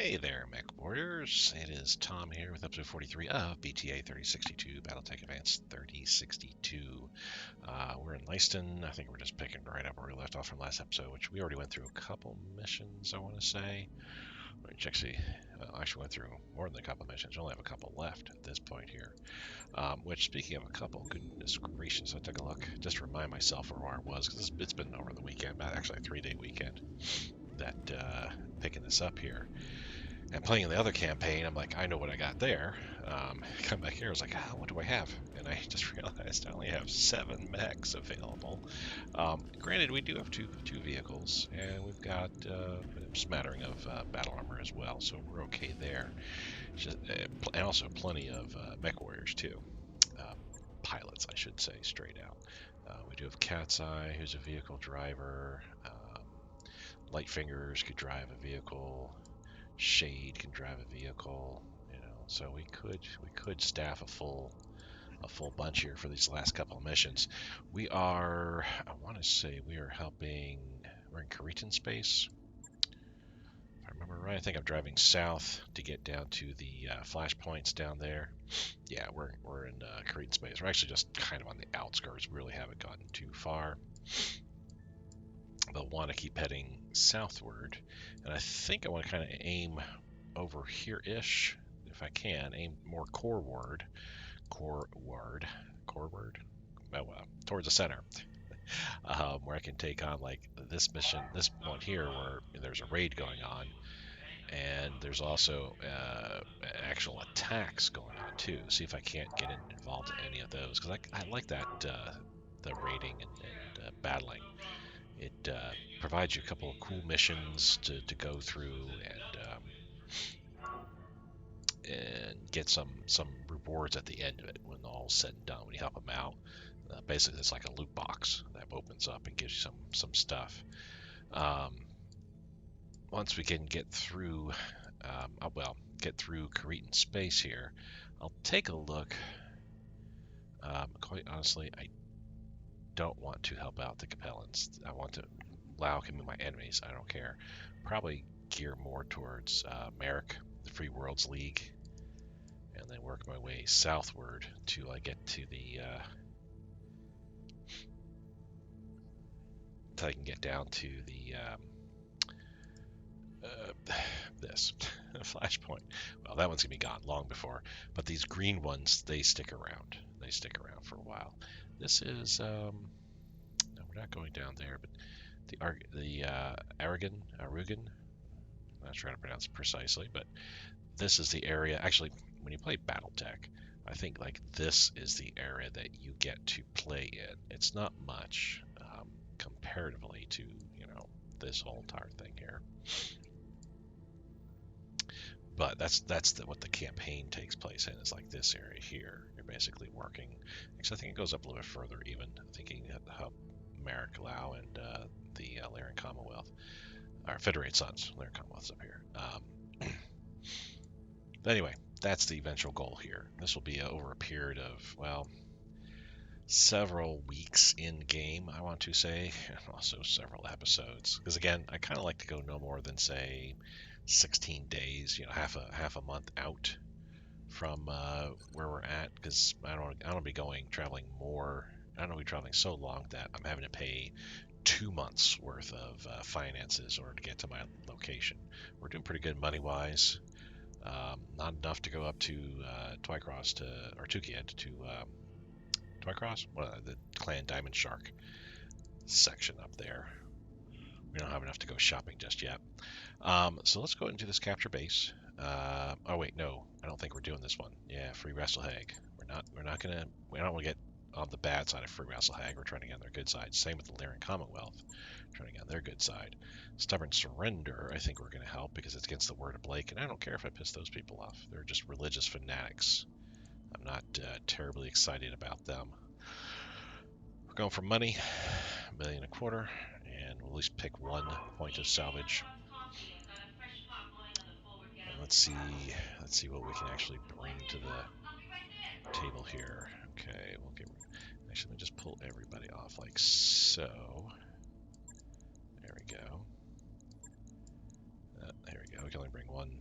Hey there, Mech Warriors. It is Tom here with episode 43 of BTA 3062, Battletech Advanced 3062. We're in Leiston. I think we're just picking right up where we left off from last episode, which we already went through a couple missions, I want to say. Which actually went through more than a couple missions. We only have a couple left at this point here. Which, speaking of a couple, goodness gracious, I took a look just to remind myself of where I was, because it's been over the weekend, actually a 3-day weekend, that picking this up here. And playing in the other campaign, I'm like, I know what I got there. Come back here, I was like, what do I have? And I just realized I only have 7 mechs available. Granted, we do have two vehicles, and we've got a smattering of battle armor as well, so we're okay there. And also plenty of mech warriors too. Pilots, I should say, straight out. We do have Cat's Eye, who's a vehicle driver. Light Fingers could drive a vehicle. Shade can drive a vehicle, so we could staff a full bunch here for these last couple of missions. I want to say we're in Kuritan space. If I remember right, I think I'm driving south to get down to the flashpoints down there. Yeah, we're in Kuritan space. We're actually just kind of on the outskirts. We really haven't gotten too far. But want to keep heading southward, and I think I want to kind of aim over here-ish, if I can, aim more coreward, towards the center, where I can take on like this one here, where there's a raid going on, and there's also actual attacks going on too. See if I can't get involved in any of those, because I like that the raiding and battling. It provides you a couple of cool missions to go through and get some rewards at the end of it when all's said and done, when you help them out. Basically, it's like a loot box that opens up and gives you some stuff. Once we can get through, get through Kuritan space here, I'll take a look. Quite honestly, I don't want to help out the Capellans. I want to Lao can be my enemies. I don't care. Probably gear more towards Merrick, the Free Worlds League, and then work my way southward till I get to the till I can get down to the this flashpoint. Well, that one's gonna be gone long before. But these green ones, they stick around. They stick around for a while. This is no, we're not going down there, but the Arugan. I'm not sure how to pronounce it precisely, but this is the area. Actually, when you play BattleTech, I think like this is the area that you get to play in. It's not much comparatively to this whole entire thing here, but that's what the campaign takes place in. Is like this area here. You're basically working. Actually, I think it goes up a little bit further, even thinking how Merrick, Lao, and the Lyran Commonwealth, or Federated Sons, Lyran Commonwealth's up here. But anyway, that's the eventual goal here. This will be over a period of, well, several weeks in game, I want to say, and also several episodes. Because again, I kind of like to go no more than, say, 16 days, half a month out from where we're at, because I don't be traveling more. I don't want to be traveling so long that I'm having to pay 2 months worth of finances in order to get to my location. We're doing pretty good money wise. Not enough to go up to Twycross or Tukiet to Twycross, the Clan Diamond Shark section up there. We don't have enough to go shopping just yet. So let's go into this capture base. Oh wait, no, I don't think we're doing this one. Yeah, Free Wrestlehag. We don't want to get on the bad side of Free Wrestlehag. We're trying to get on their good side. Same with the Lyran Commonwealth. Trying to get on their good side. Stubborn Surrender, I think we're going to help because it's against the word of Blake, and I don't care if I piss those people off. They're just religious fanatics. I'm not terribly excited about them. We're going for money, $1.25 million, and we'll at least pick 1 point of salvage. And let's see what we can actually bring to the table here. Okay, actually, let me just pull everybody off like so. There we go. There we go. We can only bring one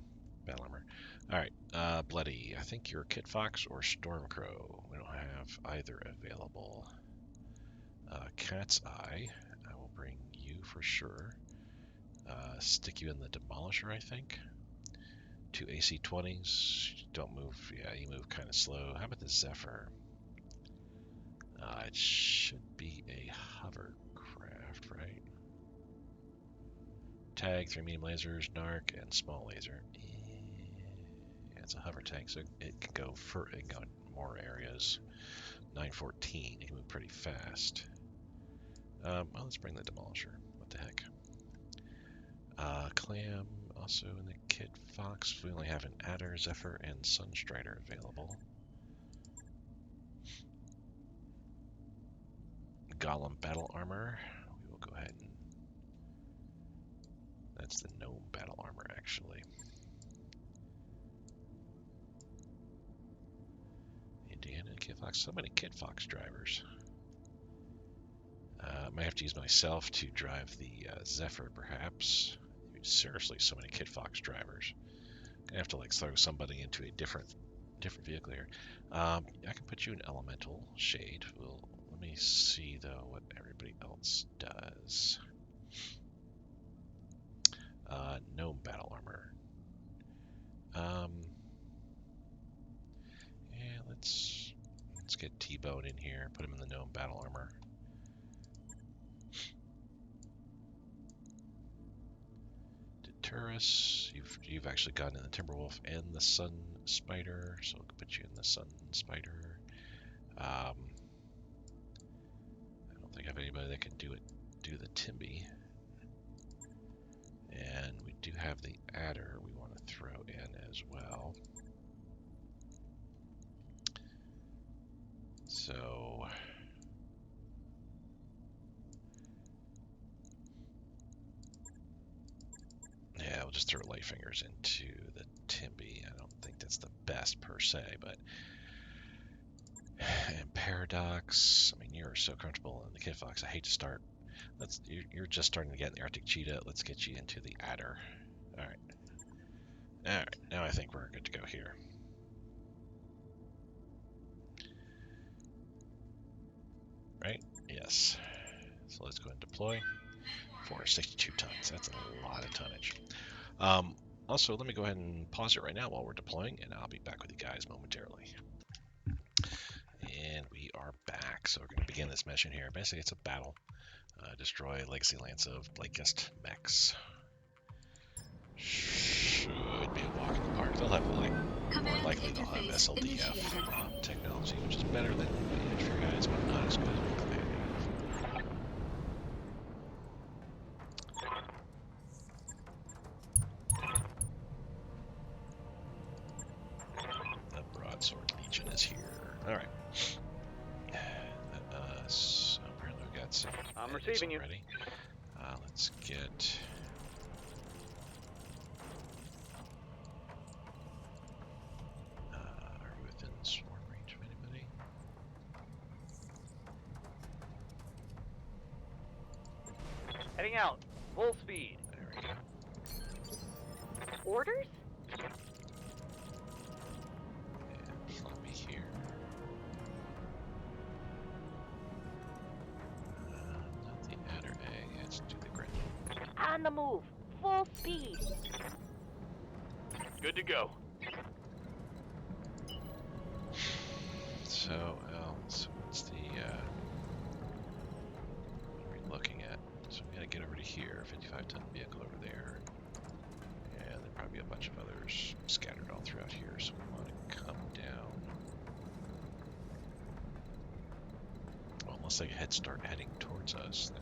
Bloody. I think you're Kit Fox or Stormcrow. We don't have either available. Cat's Eye. I will bring you for sure. Stick you in the Demolisher, I think. 2 AC-20s. Don't move. Yeah, you move kind of slow. How about the Zephyr? It should be a hovercraft, right? Tag, 3 medium lasers, narc, and small laser. Yeah, it's a hover tank, so it can go in more areas. 914, it can move pretty fast. Well, let's bring the Demolisher. What the heck? Clam, also in the Kit Fox. We only have an Adder, Zephyr, and Sunstrider available. Golem Battle Armor. We will go ahead and... That's the Gnome Battle Armor, actually. Indiana Kit Fox. So many Kit Fox drivers. I might have to use myself to drive the Zephyr, perhaps. Seriously, so many Kit Fox drivers. Gonna have to like throw somebody into a different vehicle here. I can put you in Elemental Shade. Let me see though what everybody else does. Gnome Battle Armor. Yeah, let's get T-Bone in here. Put him in the Gnome Battle Armor. Deterrus, you've actually gotten in the Timberwolf and the Sun Spider, so we'll put you in the Sun Spider. I don't think I have anybody that can do the Timby. And we do have the Adder we want to throw in as well. So yeah, we'll just throw Lightfingers into the Timby. I don't think that's the best per se, but and Paradox. I mean, you're so comfortable in the Kit Fox. I hate to start. You're just starting to get in the Arctic Cheetah. Let's get you into the Adder. All right. Now I think we're good to go here. Right? Yes. So let's go and deploy. 462 tons. That's a lot of tonnage. Also, let me go ahead and pause it right now while we're deploying, and I'll be back with you guys momentarily. And we are back. So we're going to begin this mission here. Basically, it's a battle. Destroy Legacy Lance of Blakest mechs. Should be a walk in the park. They'll have more likely they'll have SLDF technology, which is better than the Edge guys, but not as good as what they have. The Broadsword Legion is here. All right. So apparently we got some. I'm receiving you. Ready. Let's get. Are we within swarm range of anybody? Heading out. Full speed. There we go. Orders? And floppy here. Not the Adder egg. Let's do the Grin. On the move. Full speed. Good to go. So what's the, what are we looking at? So we gotta get over to here, 55-ton vehicle over there. And there probably be a bunch of others scattered all throughout here, so we want to come down. Well, unless they start heading towards us,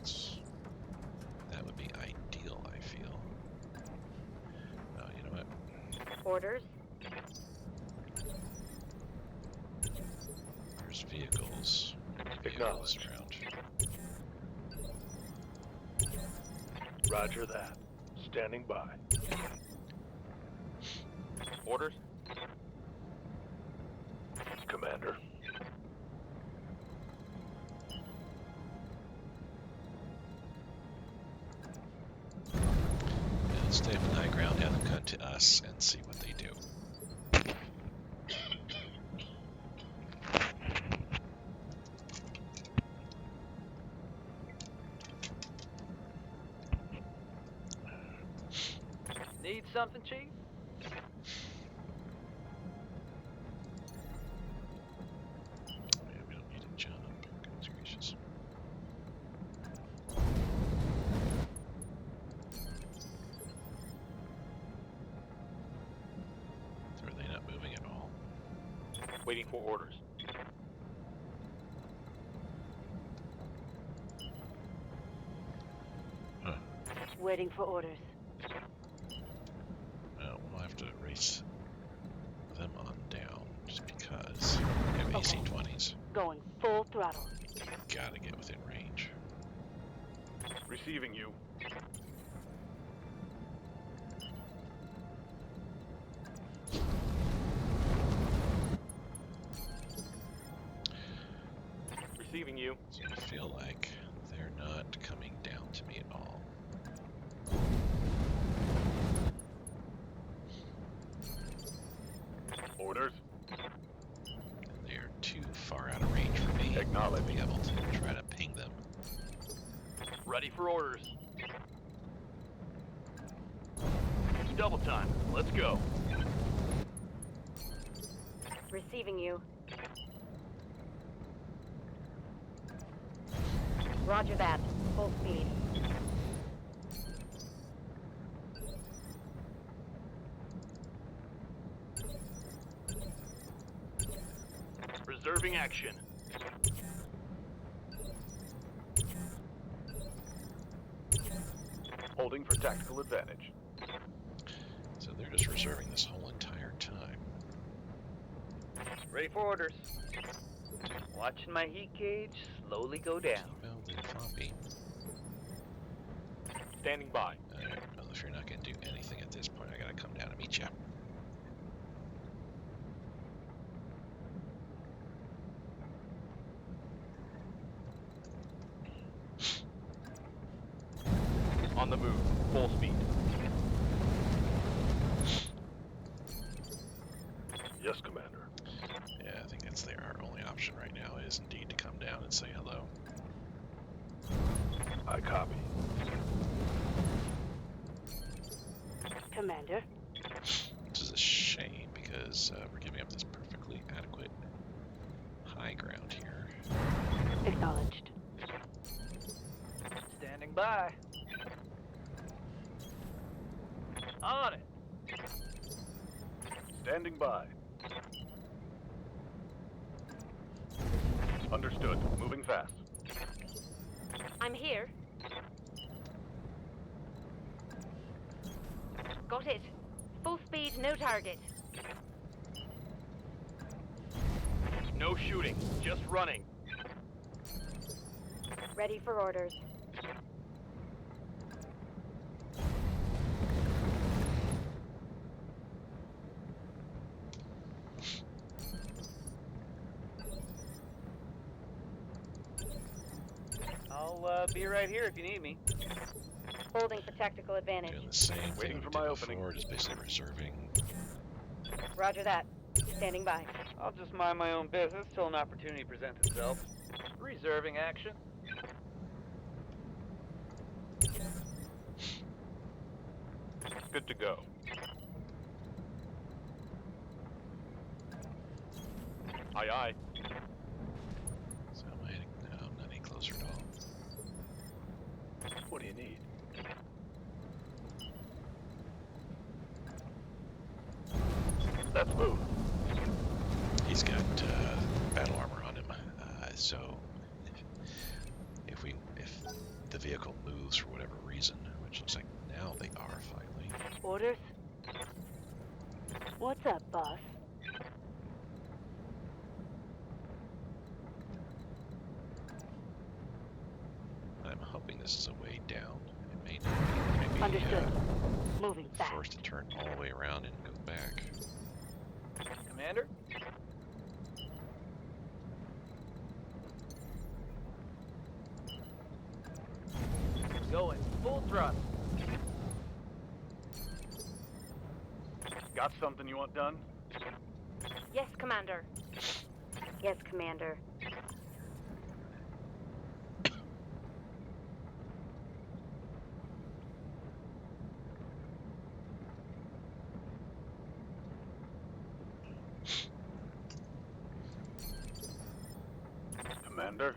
that would be ideal, I feel. You know what? Orders? There's vehicles around. Roger that. Standing by. Orders? Commander. Stay up on high ground, have them come to us, and see what they do. Need something, Chief? Oh, yeah, we don't need to jump. Goodness gracious. So are they not moving at all? Waiting for orders. Huh. Waiting for orders. Well, we'll have to race them on down just because we have Okay. AC-20s. Going full throttle. Gotta get within range. Receiving you. Receiving you. So I feel like they're not coming down to me at all. Orders. And they are too far out of range for me to Acknowledge. be able to try to ping them. Ready for orders. Double time. Let's go. Receiving you. Roger that. Full speed. Reserving action. Holding for tactical advantage. So they're just reserving this whole entire time. Ready for orders. Watching my heat gauge slowly go down. Well, then floppy. Standing by. Well, if you're not going to do anything at this point, I gotta come down and meet you. On the move. Full speed. Yes, Commander. Yeah, I think that's our only option right now is indeed to come down and say hello. I copy. Commander. This is a shame because we're giving up this perfectly adequate high ground here. Acknowledged. Standing by. On it. Standing by. Understood. Moving fast. I'm here. Got it. Full speed, no target. No shooting. Just running. Ready for orders. I'll be right here if you need me. Holding for tactical advantage. Doing the same Waiting thing for we my did opening. before, just basically reserving. Roger that. Standing by. I'll just mind my own business till an opportunity presents itself. Reserving action. Good to go. Aye, aye. So am I heading? No, I'm not any closer at all. What do you need? Let's move. He's got battle armor on him, so if the vehicle moves for whatever reason, which looks like now they are finally. Orders? What's up, boss? I'm hoping this is a way down. It may not be. It may be Understood. Moving fast. forced to turn all the way around and go back. Commander? Going full thrust. Got something you want done? Yes, Commander. Yes, Commander. Commander.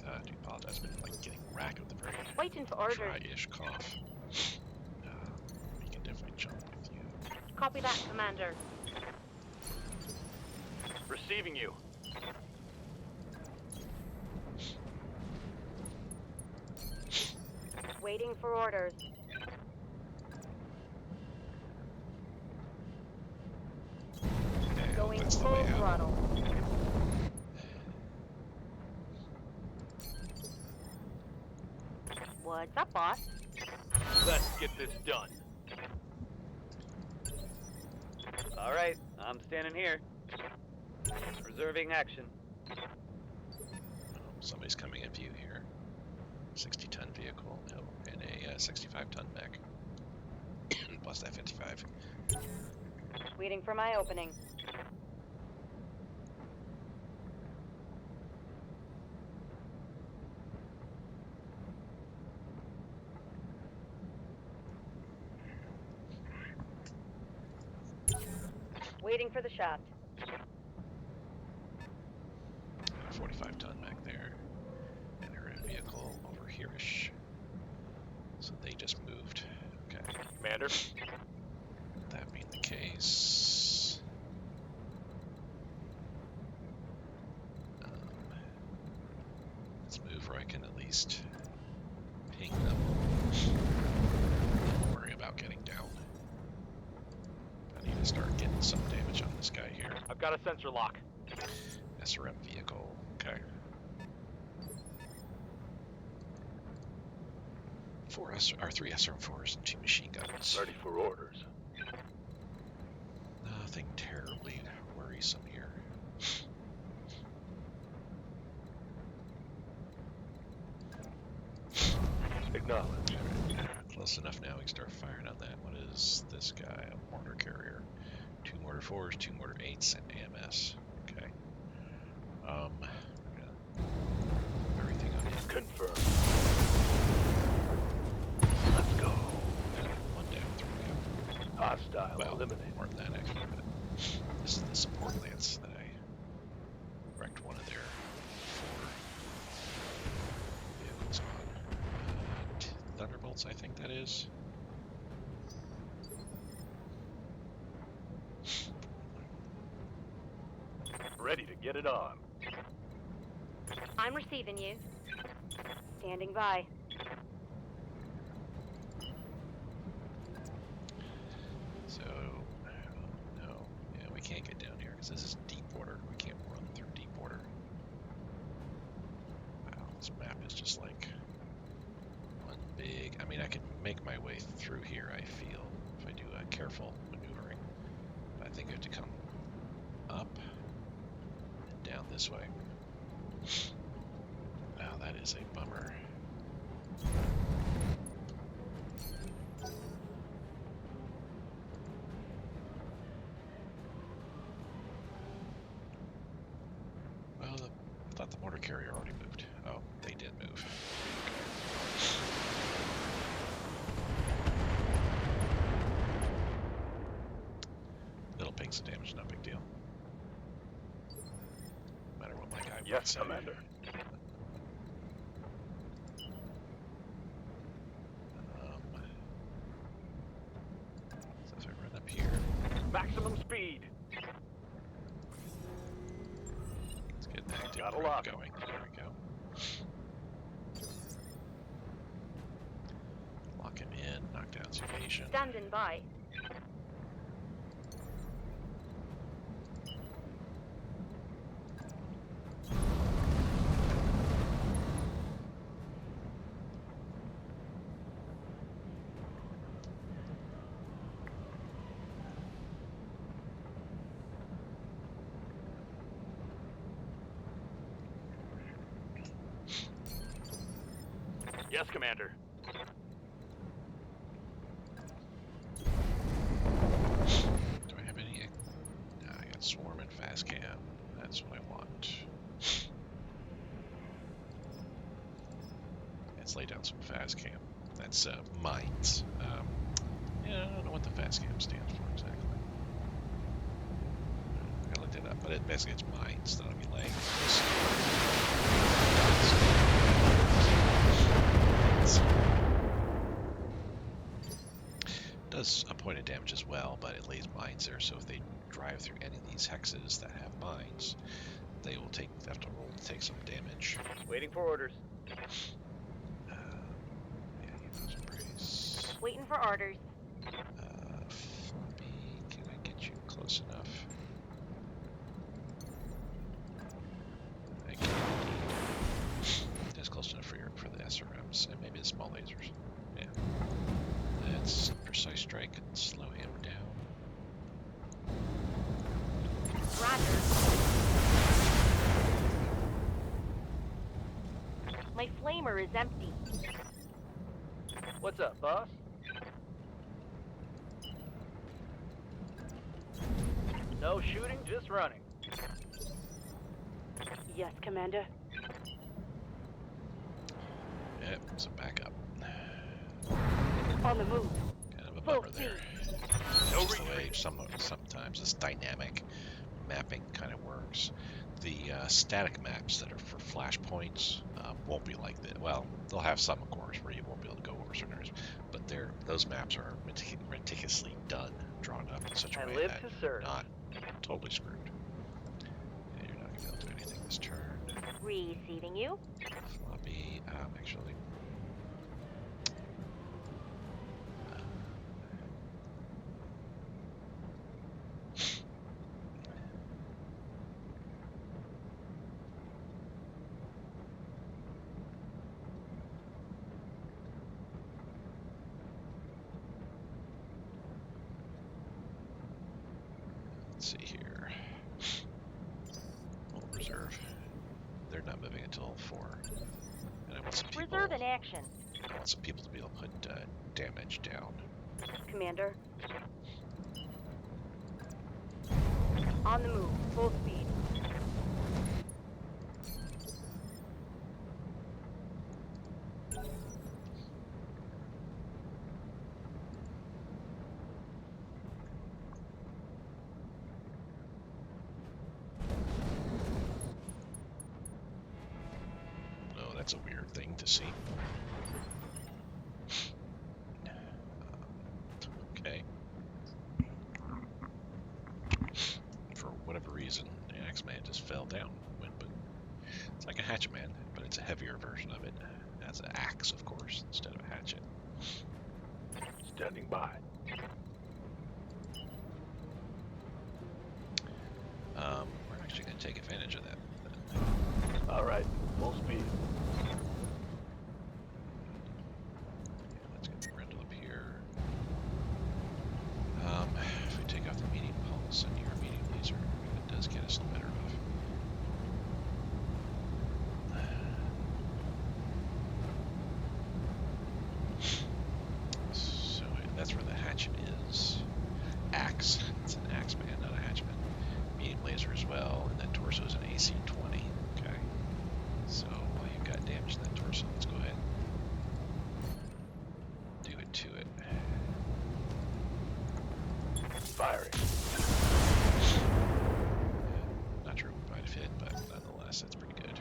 I do apologize, but like getting racked with a very Waiting for orders. dry-ish cough. We can definitely jump with you. Copy that, Commander. Receiving you. Waiting for orders. And Going that's the full way out. throttle. What's up, boss? Let's get this done. All right, I'm standing here. Reserving action. Oh, somebody's coming in view here. 60-ton vehicle, no, and a 65-ton mech. Plus that 55. Waiting for my opening. Waiting for the shaft. 45-ton mech there. And they're in a vehicle over here-ish. So they just moved. Okay. Commander. That being the case. Let's move where I can at least ping them. Don't worry about getting down. I need to start getting some damage on this guy here. I've got a sensor lock. SRM vehicle. Okay. 3 SRM4s and 2 machine guns. Ready for orders. Nothing terribly worrisome here. Acknowledge. Close enough now we can start firing on that. What is this guy? A mortar carrier. 2 mortar 4s, 2 mortar 8s, and AMS. Okay. Everything on him. Confirmed. Let's go. 1 down, 3 down. Hostile Well, eliminated. more than that actually, but this is the support lance that I wrecked one of their 4 vehicles on. Thunderbolts, I think that is. Ready to get it on. I'm receiving you. Standing by. So, no, yeah, we can't get down here because this is deep water. We can't run through deep water. Wow, this map is just like one big. I mean, I can make my way through here, I feel, if I do a careful maneuvering. But I think I have to come up and down this way. Wow, that is a bummer. Well, I thought the mortar carrier already moved. Oh, they did move. Little pings of damage, no big deal. No matter what my guy might say. Commander. So if I run up here, Maximum speed. let's get that Got a dip lock. going. There we go. Lock him in, knock down evasion. Standing by. Yes, Commander. Do I have any? Nah, I got swarm and fast cam. That's what I want. And let's lay down some fast cam. That's mines. Yeah, I don't know what the fast cam stands for exactly. I looked it up, but basically it's mines that I'll be laying. Does a point of damage as well, but it lays mines there, so if they drive through any of these hexes that have mines, they will have to roll to take some damage. Waiting for orders. Yeah, give those a brace. Waiting for orders. Floppy, can I get you close enough? I can. That's close enough for the SRMs and maybe the small lasers. Yeah. That's precise strike and slow him down. Roger. My flamer is empty. What's up, boss? No shooting, just running. Yes, Commander. Yep, some backup. On the move. Kind of a Full bummer there. No Just the way retreat. sometimes this dynamic mapping kind of works. The static maps that are for flashpoints won't be like that. Well, they'll have some, of course, where you won't be able to go over certain areas, but those maps are meticulously done, drawn up in such a I way live that to you're serve. not totally screwed. And you're not going to be able to do anything this turn. Receiving you. Floppy, actually. Let's see here. We'll reserve. They're not moving until 4. And I want some people. Reserve in action. I want some people to be able to put damage down. Commander. On the move. Full speed. Oh, that's a weird thing to see. Okay. For whatever reason, the Axeman just fell down. Went boom. It's like a hatchet man, but it's a heavier version of it. It has an axe, of course, instead of a hatchet. Standing by. We're actually going to take advantage of that. All right, full speed. Let's get the rental up here. If we take off the medium pulse and your medium laser, it does get us better off. So that's where the hatchet is. Axe. It's an axe man, not a hatchman. Medium laser as well, and that torso is an AC-20. Okay. So while you've got damage in that torso, let's go ahead and do it to it. Firing. Not sure we might have hit, but nonetheless, that's pretty good.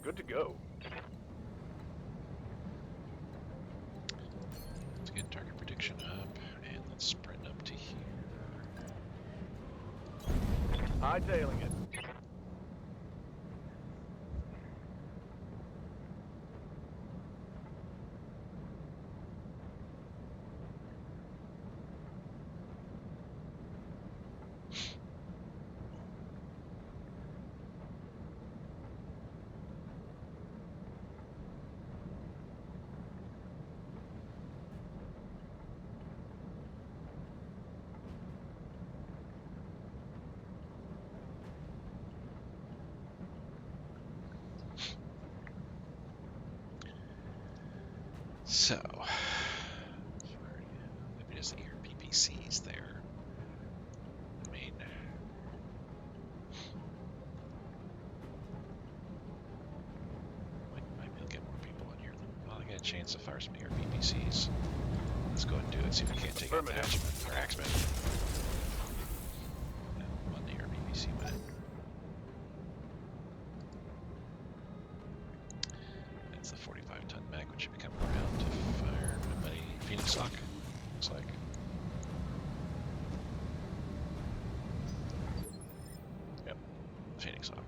Good to go. Let's get target prediction up, and let's sprint up to here. Hightailing it. So, maybe there's the PPCs there. I mean, might be able to get more people in here. Well, I got a chance to fire some air PPCs. Let's go ahead and do it. See if we can't take out the Hatchman or Axeman. On the air PPC with it. That's the 45-ton mag, which should be coming around to fire my buddy Phoenix Lock. Looks like. Yep, Phoenix Lock.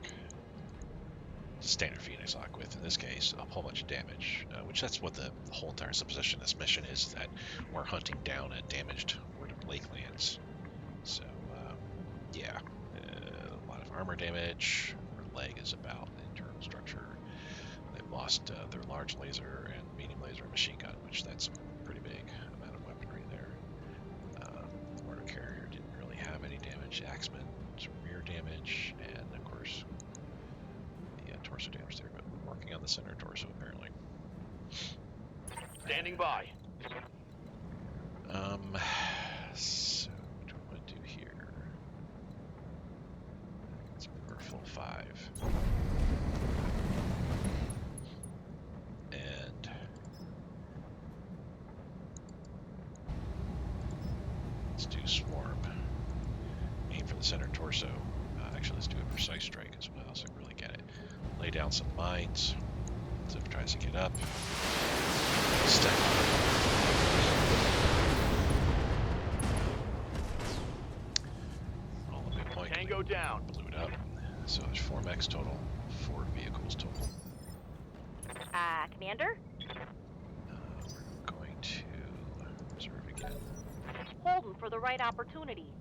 Standard Phoenix Lock with, in this case, a whole bunch of damage, which that's what the whole entire supposition of this mission is, that we're hunting down a damaged Word of Blake lands. So, yeah, a lot of armor damage. Our leg is about the internal structure. They've lost their large laser and medium laser and machine gun, which that's a pretty big amount of weaponry there. Mortar carrier didn't really have any damage. Axeman, some rear damage, and of course, the torso damage there, but we're working on the center torso apparently. Standing by. So what do I want to do here? Let's move our full 5. And let's do swarm. Aim for the center torso. Actually, let's do a precise strike as well, so we really get it. Lay down some mines. So if it tries to get up, step all the midpoint. Tango down. Blew it up. So there's 4 mechs total, 4 vehicles total. Commander? We're going to reserve again. Holding for the right opportunity.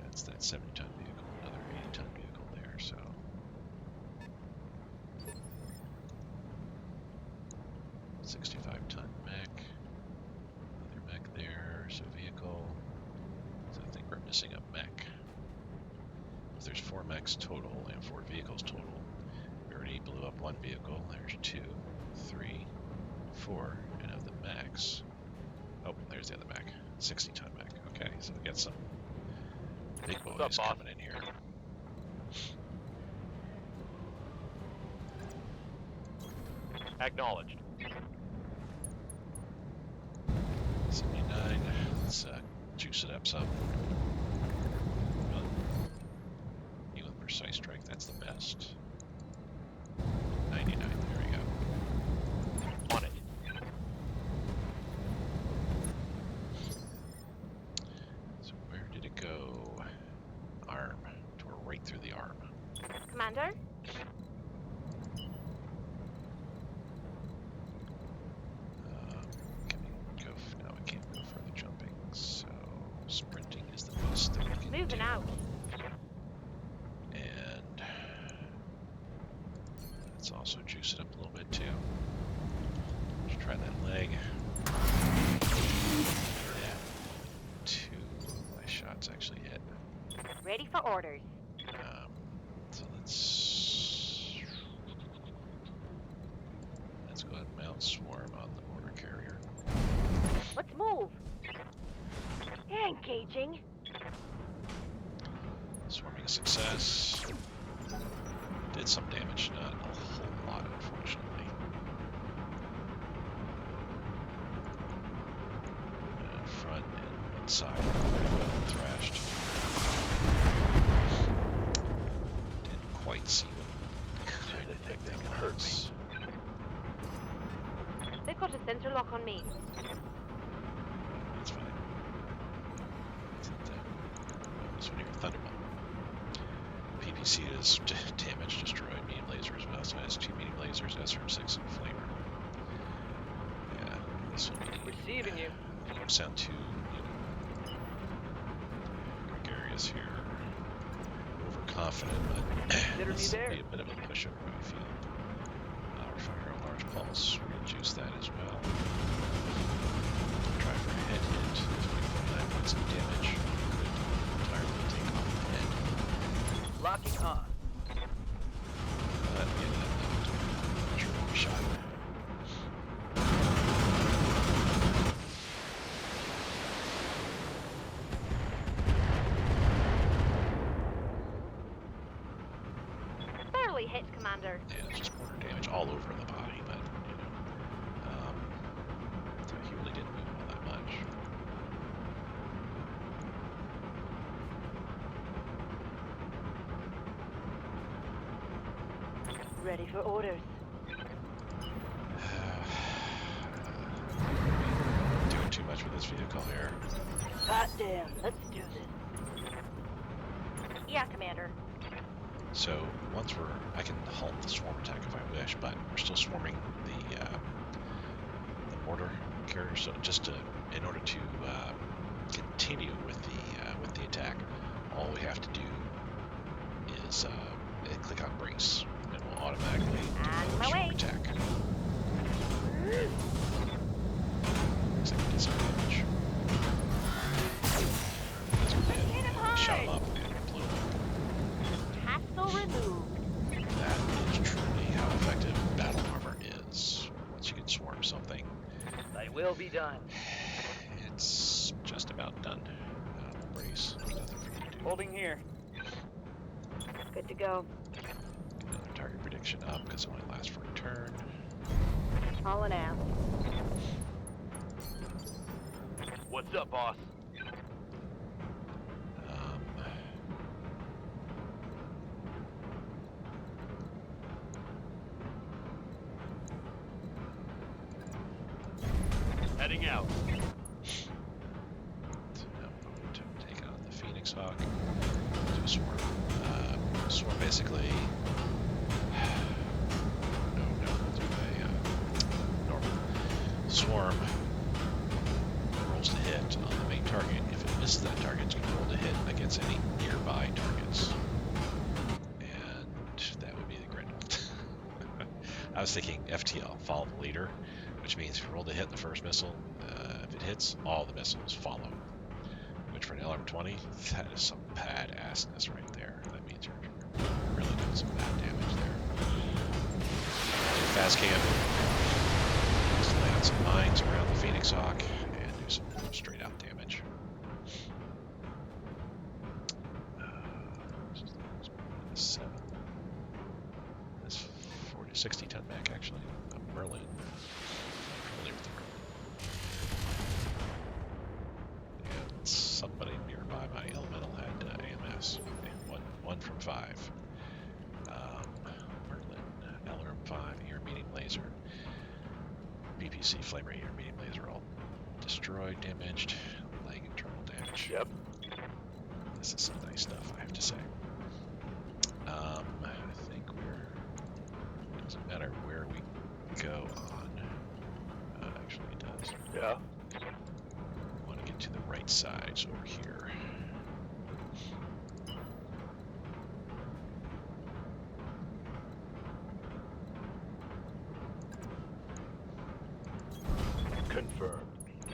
That's that 70-ton vehicle, another 80-ton vehicle there, so. $65-ton mech, another mech there, so vehicle. So I think we're missing a mech. There's 4 mechs total and 4 vehicles total. We already blew up 1 vehicle. There's 2, 3, 4, and of the mechs. Oh, there's the other mech. 60-ton mech. Okay, so we got some big boys What's up, boss? coming in here. Acknowledged. 79. Let's juice it up some. Even with precise strike, that's the best. 99. There we go. On it. So where did it go? Arm. Tore right through the arm. Commander? Can we go? No, I can't go further jumping. So sprinting is the best thing we can do. Moving out. And let's also juice it up a little bit too. Let's try that leg. Yeah. 2 of my shots actually hit. Ready for orders. So let's go ahead and mount swarm on the mortar carrier. Let's move. Engaging. Swarming a success. Did some damage, not a whole lot, unfortunately. Front and inside, well thrashed. Didn't quite see what kind of thing that hurt was. They've got a sensor lock on me. That's fine. This one here, Thunderbolt. PPC is damage, destroyed, medium laser as well, so it has 2 medium lasers, SRM6 and Flamer. Yeah, this will be... Receiving you. Sound 2, gregarious here. Overconfident, but Consider me this will there. be a bit of a pushover, I feel. We're firing a large pulse. We're going to juice that as well. Try for a head hit. 25 points of damage. Could entirely take off the head. Locking on. But yeah, that short shot. Commander. And it's just mortar damage all over the body, but, you know, so he really didn't move all that much. Ready for orders. Doing too much with this vehicle here. Hot damn, let's do this. Yeah, Commander. So once I can halt the swarm attack if I wish, but we're still swarming the mortar carrier. So in order to continue with the attack, all we have to do is click on brace, and we'll automatically do On another my swarm way. attack. Looks like we did some damage. That's what we did. Hit him Shot him hard. up and blew him up. Hassle removed. That is truly how effective battle armor is. Once you can swarm something, They will be done. it's just about done. Brace. There's nothing for you to do. Holding here. Good to go. Get another target prediction up because it only lasts for a turn. Hauling ass. What's up, boss? Heading out. So now we're going to take on the Phoenix Hawk. Do a swarm. Swarm basically. No, do a normal. Swarm rolls to hit on the main target. If it misses that target, it's going to roll to hit against any nearby targets. And that would be the Grendel. I was thinking FTL, follow the leader, which means if you roll to hit the first missile, if it hits, all the missiles follow. Which for an LM-20, that is some badassness right there. That means you're really doing some bad damage there. Fast cam. Just lay out some mines around the Phoenix Hawk and do some straight out damage. This 7. This 40 to 60 ton back actually. Merlin. Familiar with the Merlin. And somebody nearby my elemental had AMS. Okay, one from 5. Merlin, LRM-5, ear meeting laser. BPC flame rate, ear meeting laser all destroyed, damaged, leg internal damage. Yep. This is some nice stuff, I have to say. I think doesn't matter where we go on. Actually, it does. Yeah. I want to get to the right side, so over here. Confirmed.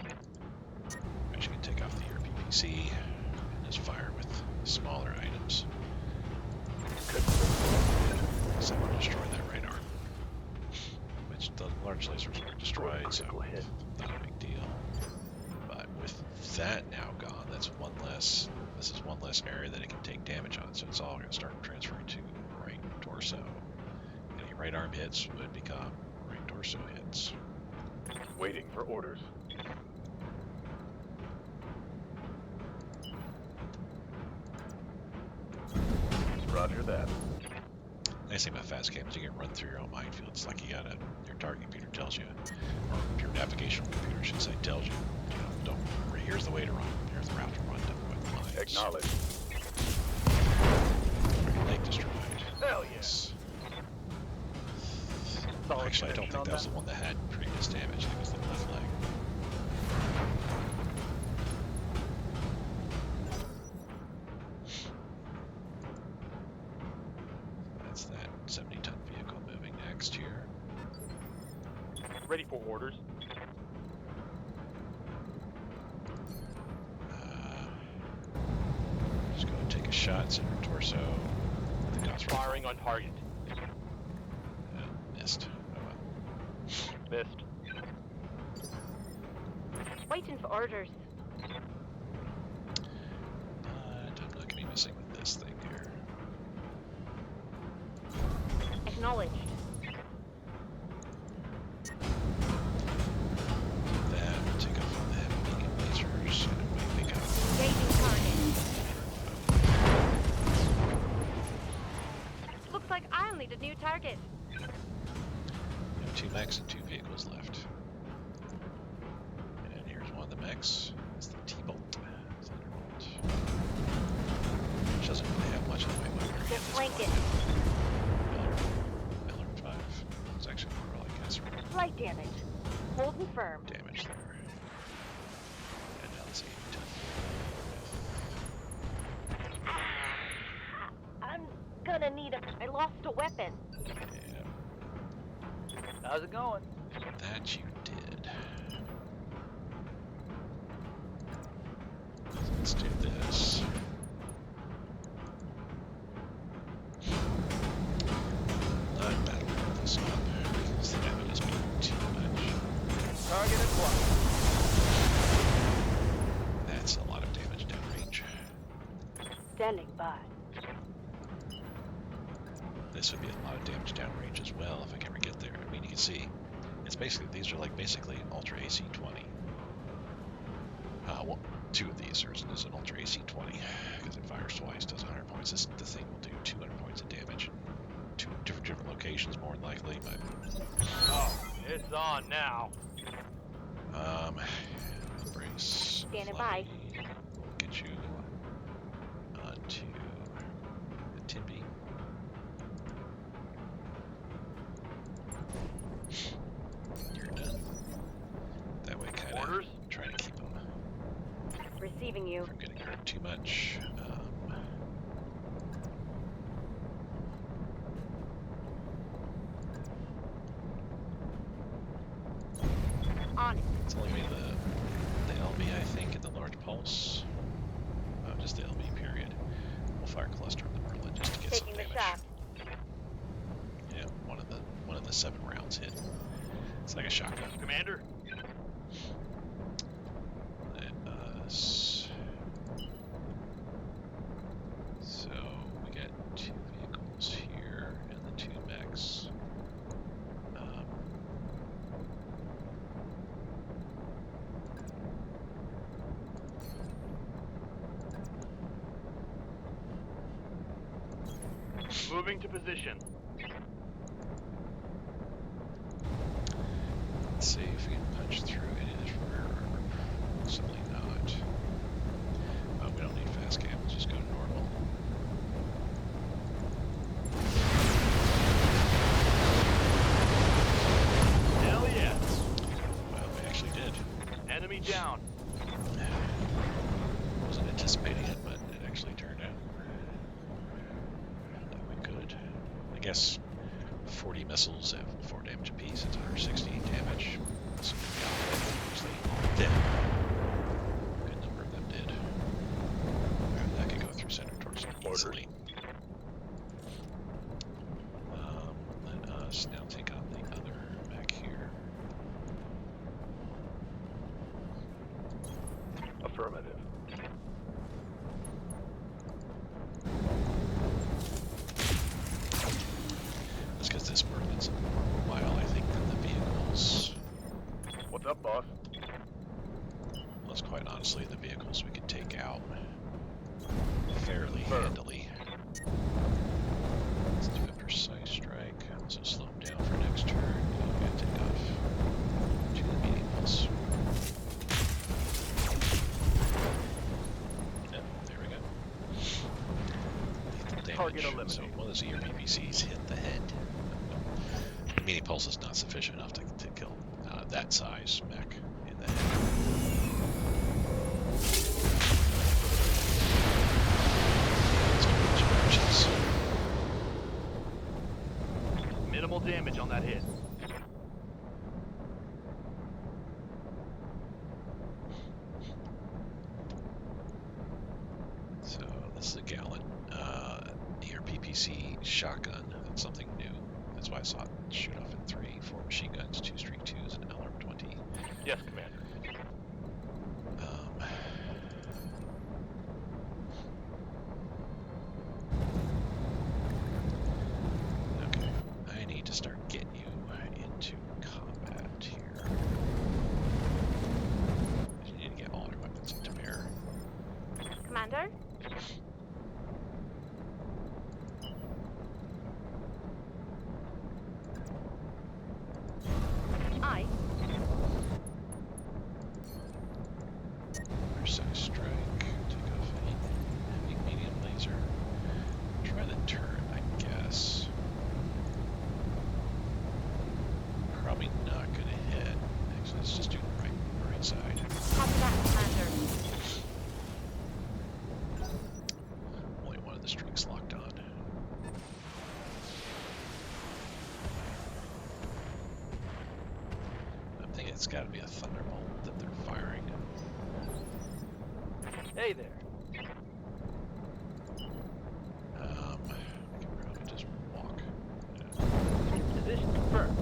I'm actually going to take off the PPC and just fire with smaller items. Confirmed. So I want to destroy that right arm. Which the large lasers are destroyed, so Critical hit. not a big deal. But with that now gone, that's one less. This is one less area that it can take damage on, so it's all going to start transferring to right torso. Any right arm hits would become right torso hits. Waiting for orders. Roger that. Nice thing about fast cam is you can run through your own minefield. It's like you gotta, your target computer tells you, or your navigational computer should say, tells you, don't, here's the way to run, here's the route to run, don't go in the mines. Acknowledge. Leg destroyed. Hell Yes. Solid Actually, I don't connection think on that was the one that had previous damage. I think it was the left leg. That's that 70-ton vehicle moving next here. Ready for orders. Just go and take a shot, center torso. I think that's right. Firing on target. Missed. Oh well. Missed. Waiting for orders. I'm not going to be messing with this thing here. Acknowledged. That will take off on them beacon lasers and away we go. Engaging target. Looks like I'll need a new target. We have 2 mechs and 2 vehicles left. And here's one of the mechs. It's the T-Bolt. Thunderbolt. Which doesn't really have much in the way of weaponry at Just this flank point. it. Ep43. It's actually more like that's Slight damage. Holding firm. damage there. And now let's see. I'm gonna need a... I lost a weapon. Yeah, How's it going? that you did. Let's do this. Not battle this up because the damage has been too much. Target at what? That's a lot of damage downrange. Standing by. This would be a lot of damage downrange as well if I can ever get there. I mean, you can see, it's basically, these are like basically Ultra AC-20. Well, 2 of these are is an Ultra AC-20 because it fires twice, does 100 points. This thing will do 200 points of damage. 2 different locations more than likely, but Oh, it's on now. brace. Standing by. We'll get you onto the Timby. You're done. That way, kind of Orders? trying to keep them Receiving you. from getting hurt too much. On it. It's only going to be the LB, I think, and the large pulse. Just the LB period. We'll fire cluster on the Merlin just to get Taking some the damage. shot. Yeah, one of the 7 rounds hit. It's like a shotgun. Commander? Let us. So we got 2 vehicles here and the 2 mechs. Moving to position. Let's see if we can punch through any of this rear armor. Possibly not. We don't need fast cam. Let's just go to normal. Hell yeah. Well, we actually did. Enemy down. Wasn't anticipating it, but it actually turned out that we could. I guess 40 missiles have 4 damage apiece. It's 160 damage. So actually did. Good number of them did. Alright, that could go through center torso easily. Let us now take on the other back here. Affirmative. That's because this Merlin's a while, I think, than the vehicles. What's up, boss? Plus, quite honestly, the vehicles we could take out fairly Sure. handily. Let's do a precise strike. Also slow him down for next turn. I'm going to take off to the medium pulse. Yep, there we go. Lethal damage. Target So eliminated. one of those ERPPCs hit the head. The medium pulse is not sufficient enough to kill that size mech in the head. Minimal damage on that hit. So this is a Gallant ERPPC shotgun. That's something new. That's why I saw it shoot off in 3, 4 machine guns, 2 Streak 2s, and LRM-20. Yes, Commander. Okay. Commander? Aye. Precise strike. Take off heavy medium laser. Try the turret, I guess. Probably not gonna hit. Actually, let's just do the right side. Copy that, Commander. Only one of the streaks locked on. I think it's got to be a thunderbolt that they're firing. Hey there. I can probably just walk. Yeah. Position confirmed.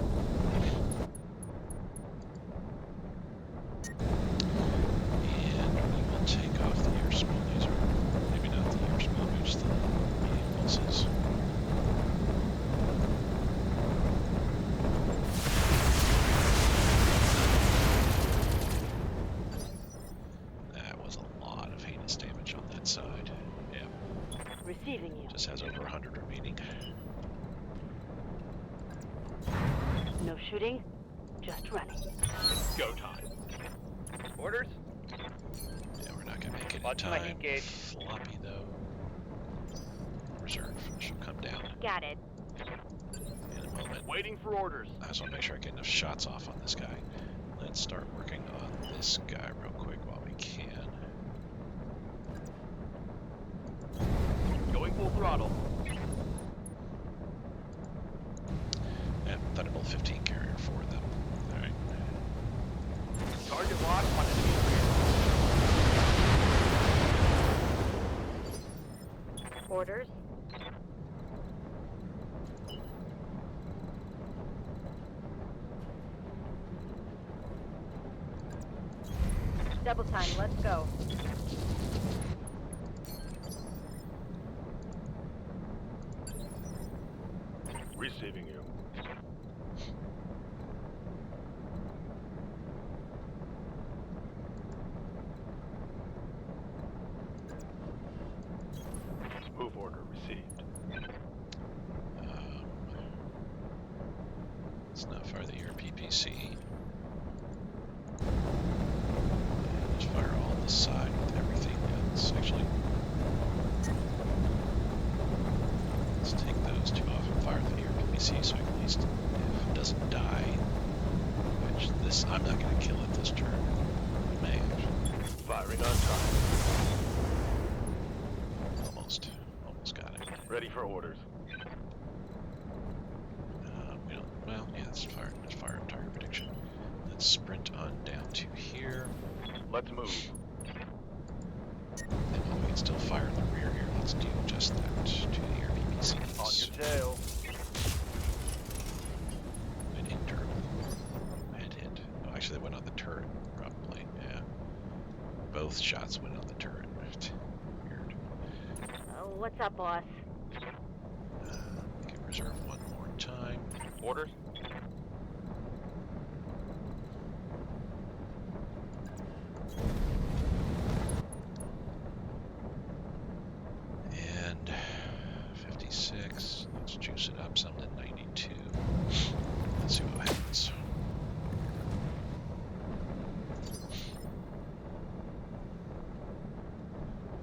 And we will take off the air small laser. Maybe not the air small, just the medium pulses. That was a lot of heinous damage on that side. Yeah, Receiving you. just has over 100 remaining. No shooting, just running. It's go time. Orders? Yeah, we're not gonna make it in Watch my time. heat gauge. Floppy though. Reserve. She'll come down Got it. in a moment. Waiting for orders. I just want to make sure I get enough shots off on this guy. Let's start working on this guy real quick while we can. Going full throttle. And Thunderbolt 15 carrier for them. Alright. Target lock on enemy rear. Orders? Double time, let's go. Receiving you. Move order received. Let's not fire the air PPC. Just fire all on the side with everything else. Actually, let's take those two off and fire the air PPC so at least if it doesn't die, which this, I'm not going to kill it this turn. I may actually. Firing on time. Almost got it. Ready for orders. We don't, well, yeah, let's fire target prediction. Let's sprint on down to here. Let's move. And while we can still fire in the rear here, let's do just that to the air PPCs. On your tail. An internal hit. Oh, actually, they went on the turret, probably. Yeah. Both shots went on the turret. Weird. What's up, boss? We can reserve one more time. Orders. And 56. Let's juice it up some to 92. Let's see what happens.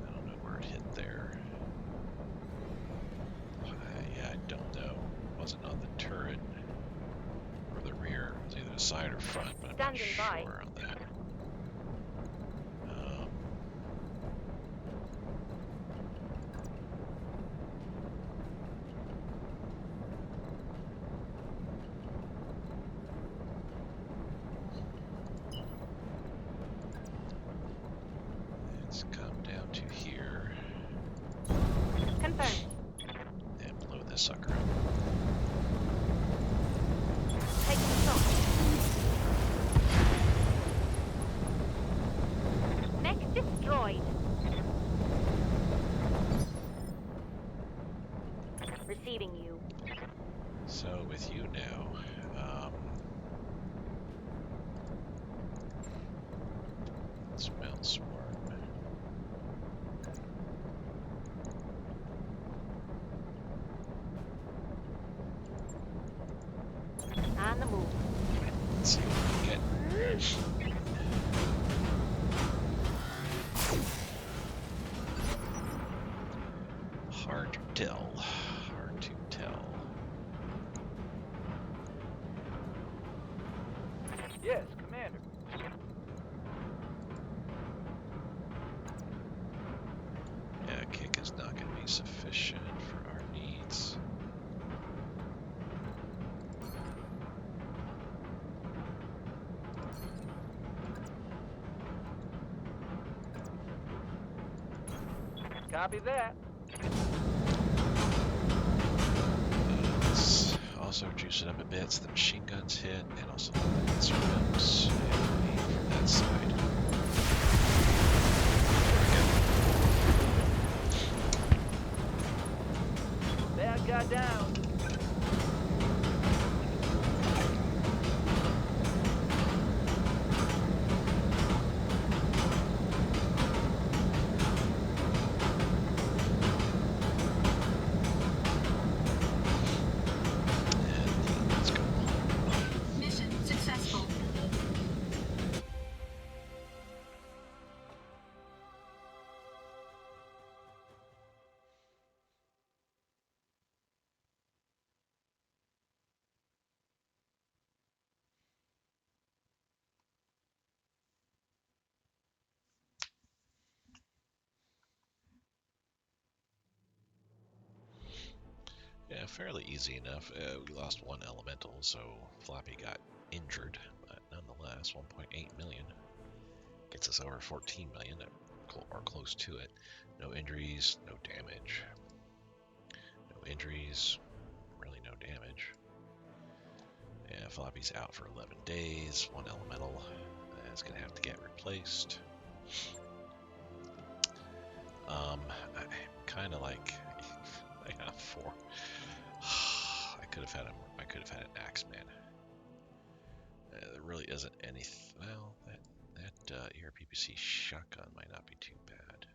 I don't know where it hit there. Yeah, I don't know. It wasn't on the turret or the rear. It was either the side or front, but I'm not Standing by. sure on that. Let's come down to here Confirmed. and blow this sucker up. Take control. Mech destroyed. Receiving you. So with you now, smell swarm. tell. Hard to tell. Yes, Commander. Yeah, kick is not going to be sufficient for our needs. Copy that. Let's also juice it up a bit so the machine guns hit, and also the lancer rims, and aim from that side. Bad guy down. And let's go. Mission successful. Yeah, fairly easy enough. We lost one elemental, so Floppy got injured, but nonetheless, 1.8 million gets us over 14 million, or close to it. No injuries, no damage. No injuries, really no damage. Yeah, Floppy's out for 11 days. One elemental is going to have to get replaced. I kind of like. I have 4. I could have had him. I could have had an Axeman. There really isn't any. Well, that ERPPC shotgun might not be too bad.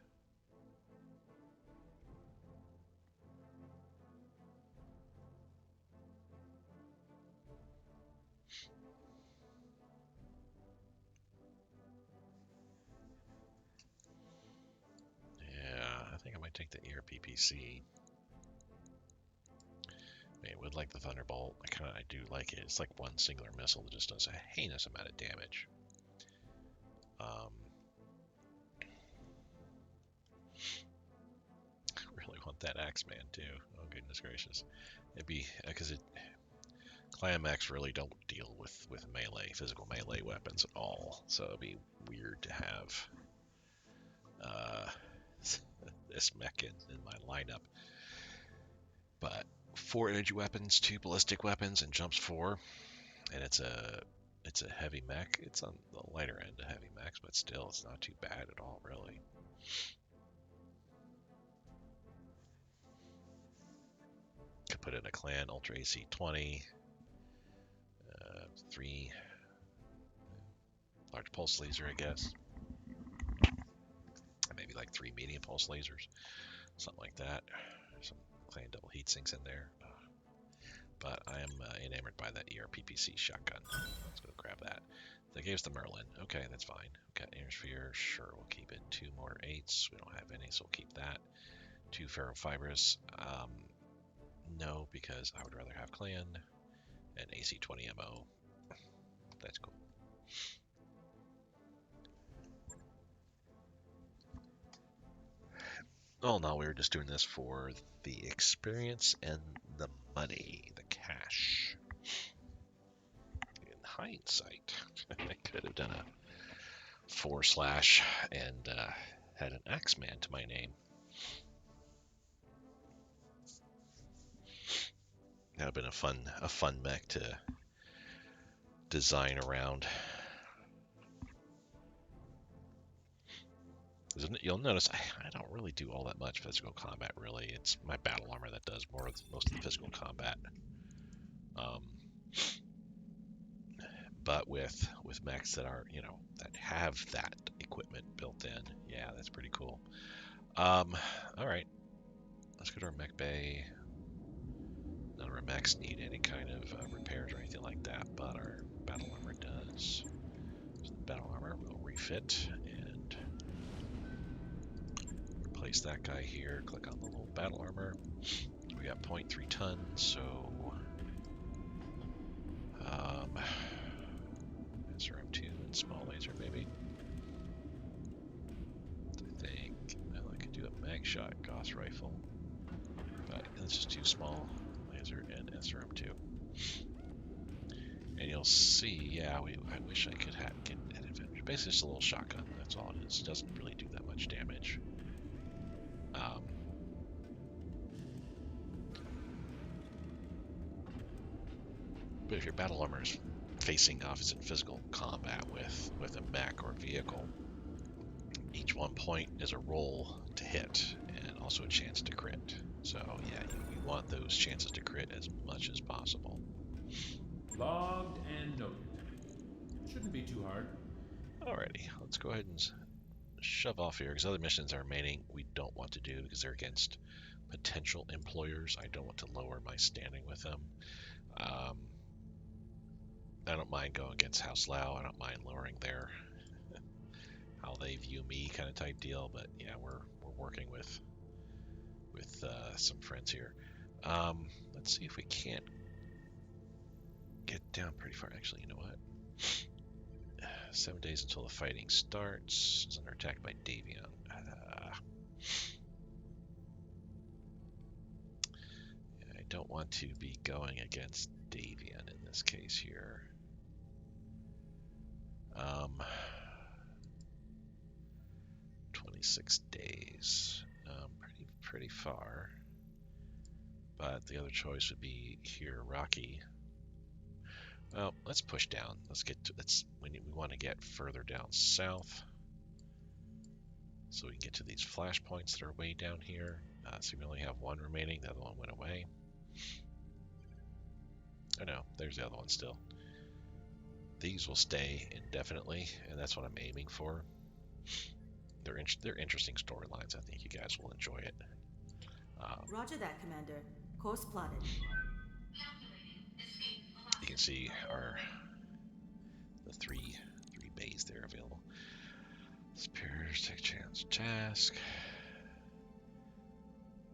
Yeah, I think I might take the ERPPC. I would like the Thunderbolt. I do like it. It's like one singular missile that just does a heinous amount of damage. I really want that Axeman too. Oh goodness gracious! It'd be because Climax really don't deal with physical melee weapons at all. So it'd be weird to have this mech in my lineup. But 4 energy weapons, 2 ballistic weapons, and jumps 4, and it's a heavy mech. It's on the lighter end of heavy mechs, but still, it's not too bad at all, really. Could put in a clan Ultra AC 20, 3 large pulse laser, I guess. Maybe like 3 medium pulse lasers, something like that. Some clan double heat sinks in there. But I am enamored by that ERPPC shotgun. Let's go grab that. That gave us the Merlin. Okay, that's fine. Got Airsphere. Sure, we'll keep it. 2 more 8s. We don't have any, so we'll keep that. 2 ferrofibrous. No, because I would rather have clan and AC-20 MO. That's cool. Oh no, we were just doing this for the experience and the money, the cash. In hindsight, I could have done a / and had an Axeman to my name. That would have been a fun mech to design around. You'll notice I don't really do all that much physical combat, really. It's my battle armor that does most of the physical combat. But with mechs that are, that have that equipment built in, yeah, that's pretty cool. All right, let's go to our mech bay. None of our mechs need any kind of repairs or anything like that, but our battle armor does. So the battle armor will refit and place that guy here. Click on the little battle armor. We got 0.3 tons, so SRM2 and small laser maybe. I think I could do a mag shot Gauss rifle, but let's just do small laser and SRM2. And you'll see, yeah, I wish I could get an advantage. Basically, just a little shotgun. That's all it is. It doesn't really do that much damage. But if your battle armor is facing off, it's in physical combat with a mech or vehicle, each 1 point is a roll to hit and also a chance to crit. So yeah, you want those chances to crit as much as possible. Logged and noted. Shouldn't be too hard. Alrighty, let's go ahead and shove off here because other missions are remaining we don't want to do because they're against potential employers. I don't want to lower my standing with them. I don't mind going against House Lao. I don't mind lowering their how they view me kind of type deal. But yeah, we're working with some friends here. Let's see if we can't get down pretty far. Actually, you know what? 7 days until the fighting starts. Is under attack by Davion. I don't want to be going against Davion in this case here. 26 days. Pretty far. But the other choice would be here, Rocky. Well, let's push down. We want to get further down south, so we can get to these flashpoints that are way down here. So we only have one remaining. The other one went away. Oh no, there's the other one still. These will stay indefinitely, and that's what I'm aiming for. They're interesting storylines. I think you guys will enjoy it. Roger that, Commander. Course plotted. You can see the three bays there available. Superiors take chance task.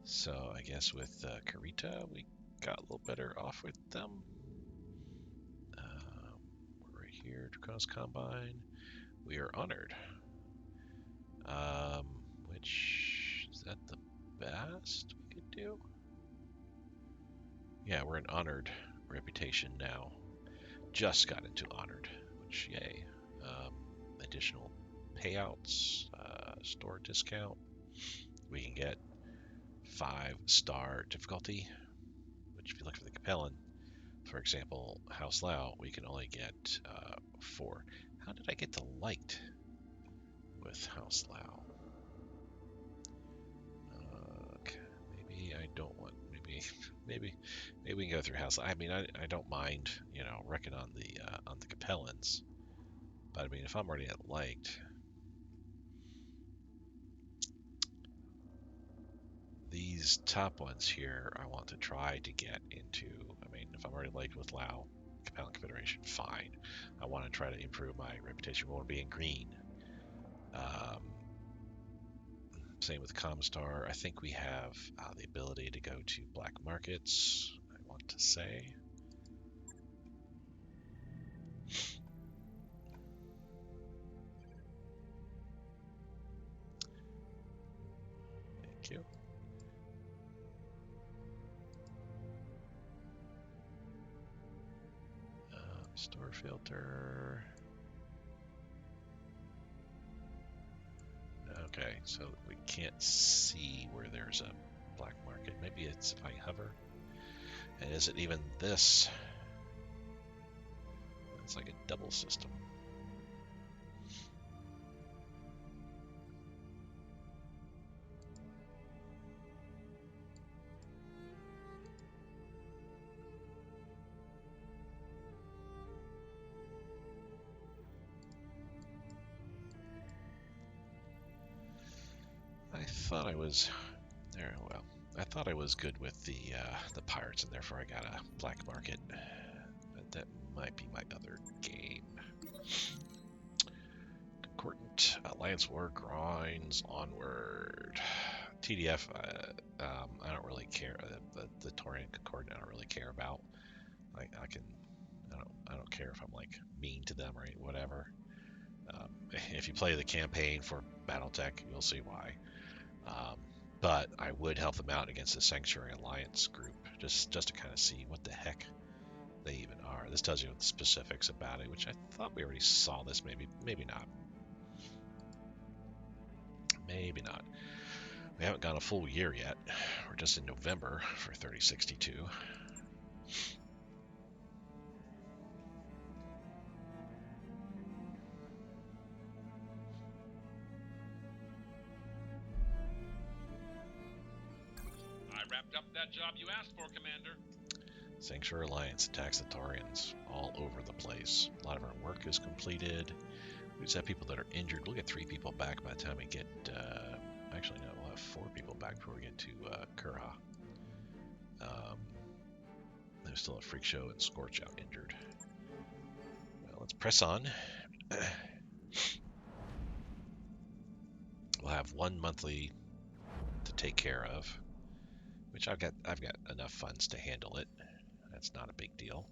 So I guess with Kurita we got a little better off with them. We're right here, Draconis Combine. We are honored. Which is that the best we could do? Yeah, we're an honored reputation now. Just got into honored, which yay. Additional payouts, store discount. We can get 5-star difficulty, which if you look for the Capellan, for example, House Lao, we can only get 4. How did I get to light with House Lao? Okay, maybe I don't want. Maybe we can go through House Lao. I mean, I don't mind, wrecking on the Capellans, but I mean, if I'm already at liked, these top ones here, I want to try to get into. I mean, if I'm already liked with Lao, Capellan Confederation, fine. I want to try to improve my reputation. We want to be in green. Same with Comstar. I think we have the ability to go to black markets, I want to say. Thank you. Store filter. Okay, so we can't see where there's a black market. Maybe it's if I hover. And is it even this? It's like a double system. I thought I was there. Well, I thought I was good with the pirates, and therefore I got a black market. But that might be my other game. Concordant Alliance War grinds onward. TDF, I don't really care. The Taurian Concordant, I don't really care about. I don't care if I'm like mean to them or whatever. If you play the campaign for BattleTech, you'll see why. But I would help them out against the Sanctuary Alliance group, just to kind of see what the heck they even are. This tells you the specifics about it, which I thought we already saw this. Maybe not. Maybe not. We haven't gone a full year yet. We're just in November for 3062. I wrapped up that job you asked for, Commander. Sanctuary Alliance attacks the Taurians all over the place. A lot of our work is completed. We just have people that are injured. We'll get 3 people back by the time we get... actually, no, we'll have 4 people back before we get to Kurha. There's still a Freak Show and Scorch out injured. Well, let's press on. We'll have 1 monthly to take care of, which I've got enough funds to handle it. That's not a big deal.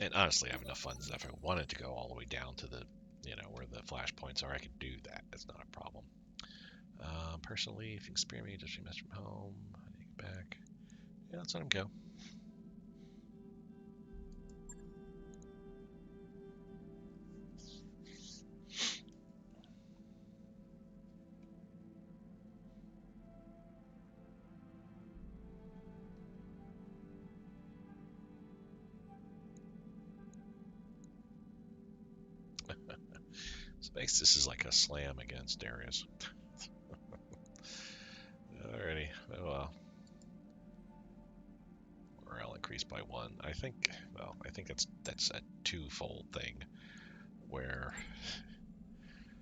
And honestly, I have enough funds that if I wanted to go all the way down to the, where the flashpoints are, I could do that. That's not a problem. Personally, if you can spare me, just mess from home, I take it back. Yeah, let's let him go. This is like a slam against Darius. Alrighty, oh well. Morale increased by 1. I think that's a twofold thing, where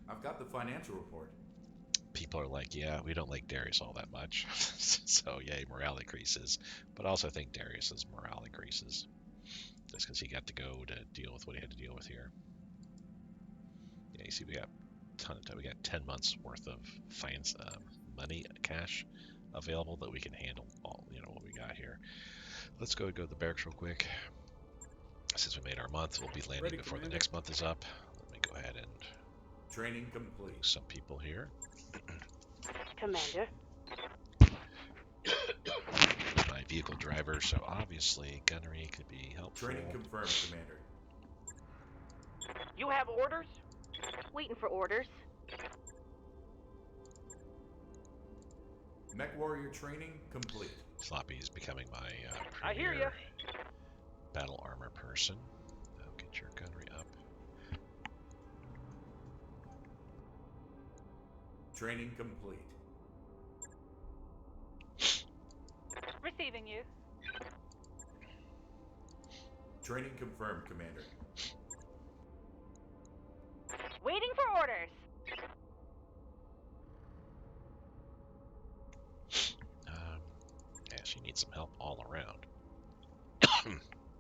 I've got the financial report. People are like, yeah, we don't like Darius all that much, so yay, morale increases. But I also think Darius's morale increases, just because he got to go to deal with what he had to deal with here. Yeah, you see, we got a ton of time. We got 10 months worth of finance, money, cash available that we can handle all, what we got here. Let's go to the barracks real quick. Since we made our month, we'll be landing Ready, before Commander. the next month is up. Let me go ahead and Training complete. move some people here. Commander. My vehicle driver, so obviously gunnery could be helpful. Training confirmed, Commander. You have orders? Waiting for orders. Mech warrior training complete. Sloppy is becoming my I hear premier ya. battle armor person. Now get your gunnery up. Training complete. Receiving you. Training confirmed, Commander. Waiting for orders. Yeah, she needs some help all around.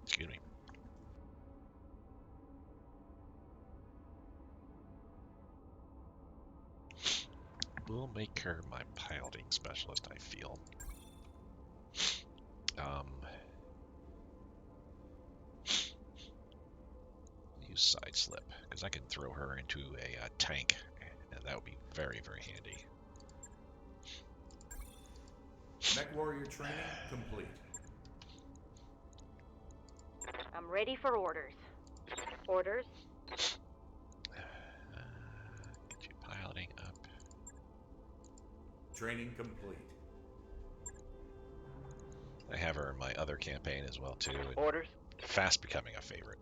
Excuse me. We'll make her my piloting specialist, I feel. Use side slip, because I can throw her into a tank, and that would be very, very handy. Mech warrior training complete. I'm ready for orders. Orders? Get you piloting up. Training complete. I have her in my other campaign as well too. And Orders? fast becoming a favorite.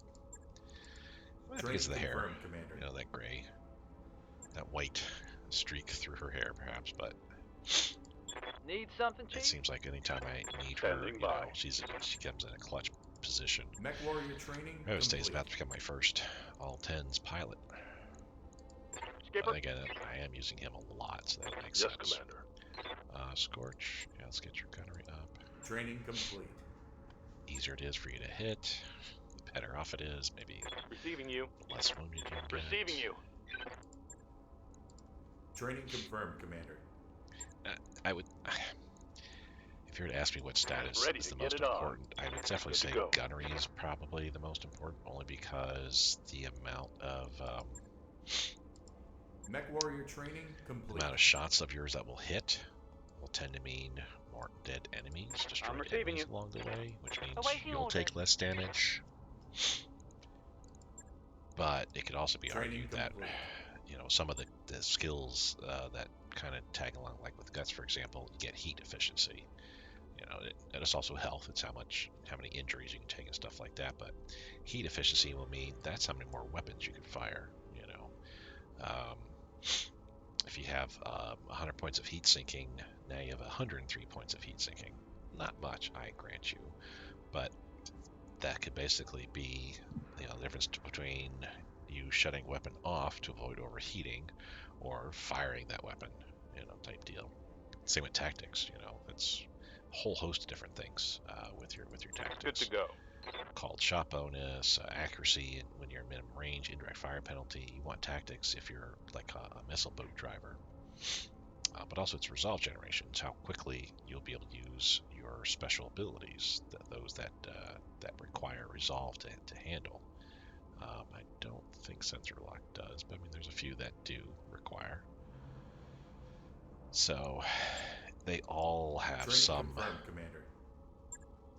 I think it's the hair. confirmed, Commander. You know, that gray, that white streak through her hair, perhaps. But Need something, it Chief? seems like anytime I need her, Standing by. she comes in a clutch position. Mech Warrior training I would say it's complete. about to become my first all-10s pilot. Skipper? Again, I am using him a lot, so that makes Yes, sense. Commander. Scorch. Yeah, let's get your gunnery up. Training complete. Easier it is for you to hit, the better off it is. Maybe Receiving you. less wounded you get. Receiving you. Training confirmed, Commander. I would, if you were to ask me what status Ready is to the get most it on. important, I would definitely Good to say go. gunnery is probably the most important, only because the amount of Mech Warrior training complete. shots of yours that will hit will tend to mean more dead enemies, destroyed receiving enemies you. along the way, which means Awaiting you'll take orders. less damage. But it could also be Training argued that complete. some of the skills that kind of tag along, like with guts, for example, you get heat efficiency. And it's also health. It's how many injuries you can take and stuff like that. But heat efficiency will mean that's how many more weapons you can fire. Um, if you have 100 points of heat sinking, now you have 103 points of heat sinking. Not much, I grant you, but that could basically be the difference between you shutting a weapon off to avoid overheating, or firing that weapon, type deal. Same with tactics. It's a whole host of different things with your tactics. Good to go. Called shot bonus, accuracy when you're in minimum range, indirect fire penalty. You want tactics if you're like a missile boat driver. But also it's resolve generations, how quickly you'll be able to use your special abilities, those that require resolve to handle. I don't think sensor lock does, but I mean there's a few that do require. So they all have Training some confirmed, Commander.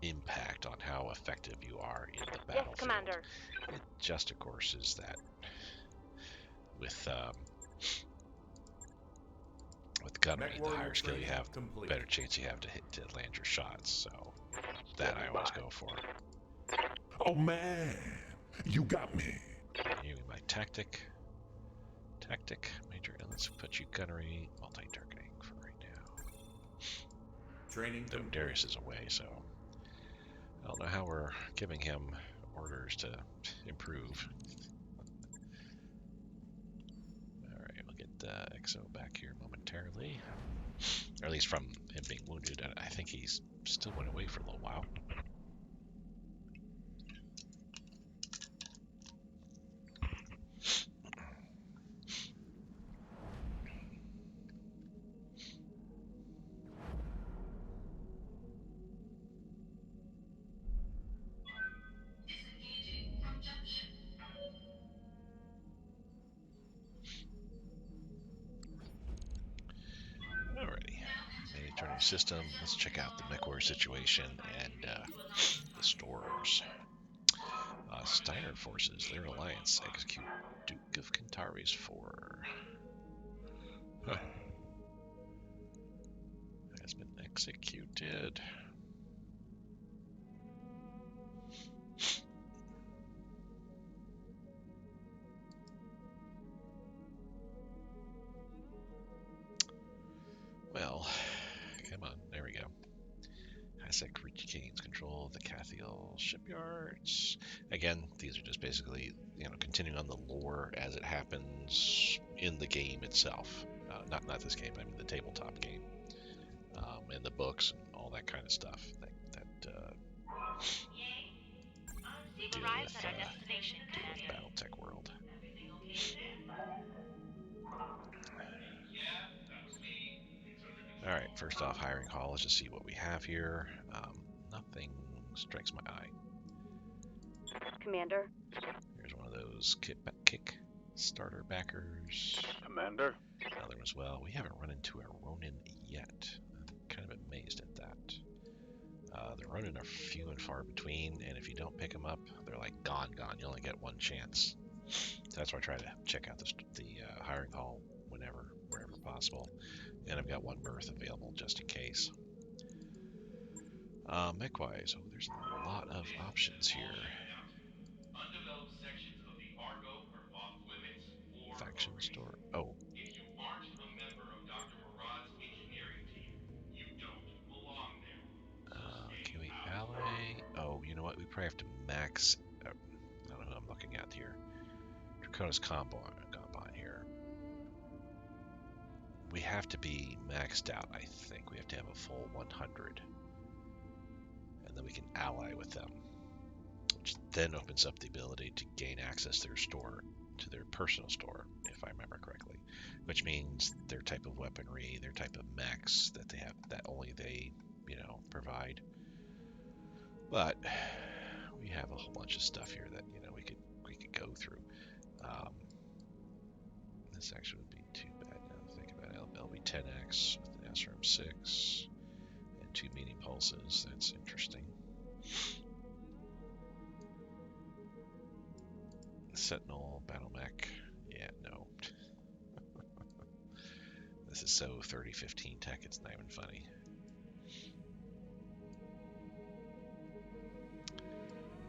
impact on how effective you are in the Yes, battlefield. Commander. It just, of course, is that with gunnery, Mech the Warrior higher skill you training have, the complete. better chance you have to land your shots. So that I always go for. Oh man, you got me. Here my tactic, major illness. Put you gunnery, multi-targeting for right now. Training Though complete. Darius is away, so I don't know how we're giving him orders to improve. Alright, we'll get XO back here momentarily. Or at least from him being wounded. I think he's still went away for a little while. Alrighty. Managed system. Let's check out the MechWarrior situation and the stores. Steiner forces, their alliance, execute Duke of Kantari's 4. Has been executed. Well, come on, there we go. House Kurita gains control of the Cathiel shipyards. Again, these are just basically, continuing on the lore as it happens in the game itself. Not this game, I mean the tabletop game. And the books and all that kind of stuff. Deal Arrived with, at our destination, Commander. Battletech world. Alright, first off, hiring hall. Let's just see what we have here. Nothing strikes my eye. Commander. Here's one of those kick starter backers. Commander? Another one as well. We haven't run into a Ronin yet. I'm kind of amazed at that. The Ronin are few and far between, and if you don't pick them up, they're like gone. You only get one chance. So that's why I try to check out the hiring hall wherever possible. And I've got one berth available just in case. Mech-wise, there's a lot of options here. Undeveloped sections of the Argo are off limits for Faction store. Oh, If you aren't a member of Dr. Murad's engineering team, you don't belong there. can we ally? Oh, you know what? We probably have to max. I don't know who I'm looking at here. Draconis Combine here. We have to be maxed out, I think. We have to have a full 100. And then we can ally with them, which then opens up the ability to gain access to their store, to their personal store, if I remember correctly. Which means their type of weaponry, their type of mechs that they have, that only they, provide. But we have a whole bunch of stuff here that we could go through. This actually would be too bad now to think about it. LB10X with an SRM6 and 2 meaning pulses. That's interesting. Sentinel, Battle Mech. Yeah, no. This is so 3015 tech, it's not even funny.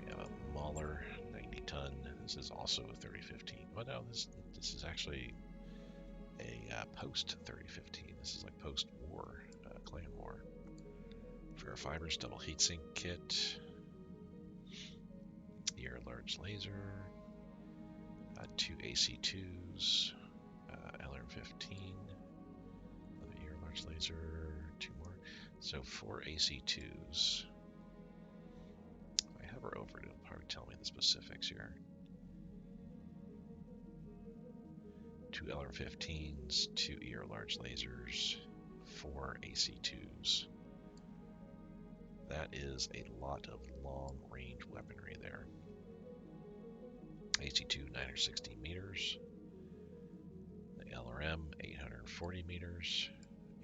We have a Mauler, 90 ton. This is also a 3015. Well, no, this is actually a post 3015. This is like post-war, clan war. Ferrofibers, double heatsink kit. Ear large laser. 2 AC2s. LR15. Another ear large laser. 2 more. So 4 AC2s. If I hover over it, it'll probably tell me the specifics here. 2 LR15s, 2 ER large lasers, 4 AC2s. That is a lot of long-range weaponry there. AC2, 960 meters. The LRM, 840 meters.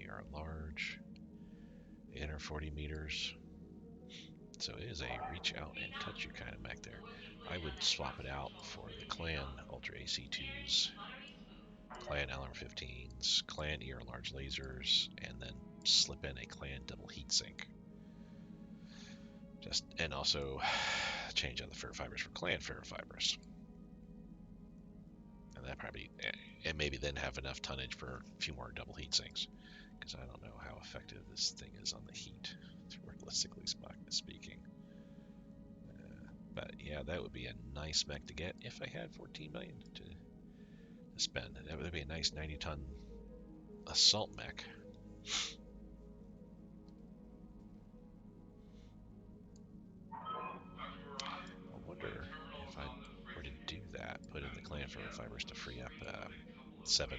ER large, 840 meters. So it is a reach out and touch you kind of mech there. I would swap it out for the Clan Ultra AC2s, Clan LR15s, Clan ER large lasers, and then slip in a Clan double heatsink. And also change out the ferrofibers for Clan ferrofibers. And that probably, and maybe then have enough tonnage for a few more double heatsinks, because I don't know how effective this thing is on the heat, realistically speaking. But yeah, that would be a nice mech to get if I had 14 million to spend. That would be a nice 90-ton assault mech. I wonder if I were to do that, put in the Clan ferrofibers to free up 7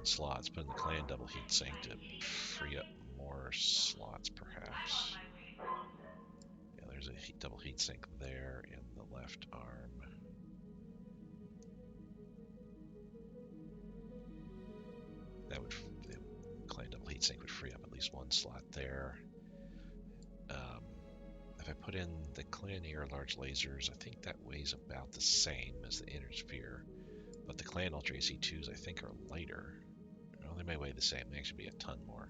slots, put in the Clan double heatsink to free up more slots, perhaps. Yeah, there's a double heatsink there in the left arm. The Clan double heatsink would free up at least 1 slot there. If I put in the Clan ER large lasers, I think that weighs about the same as the inner sphere. But the Clan Ultra AC2s, I think, are lighter. No, they may weigh the same. They actually be a ton more.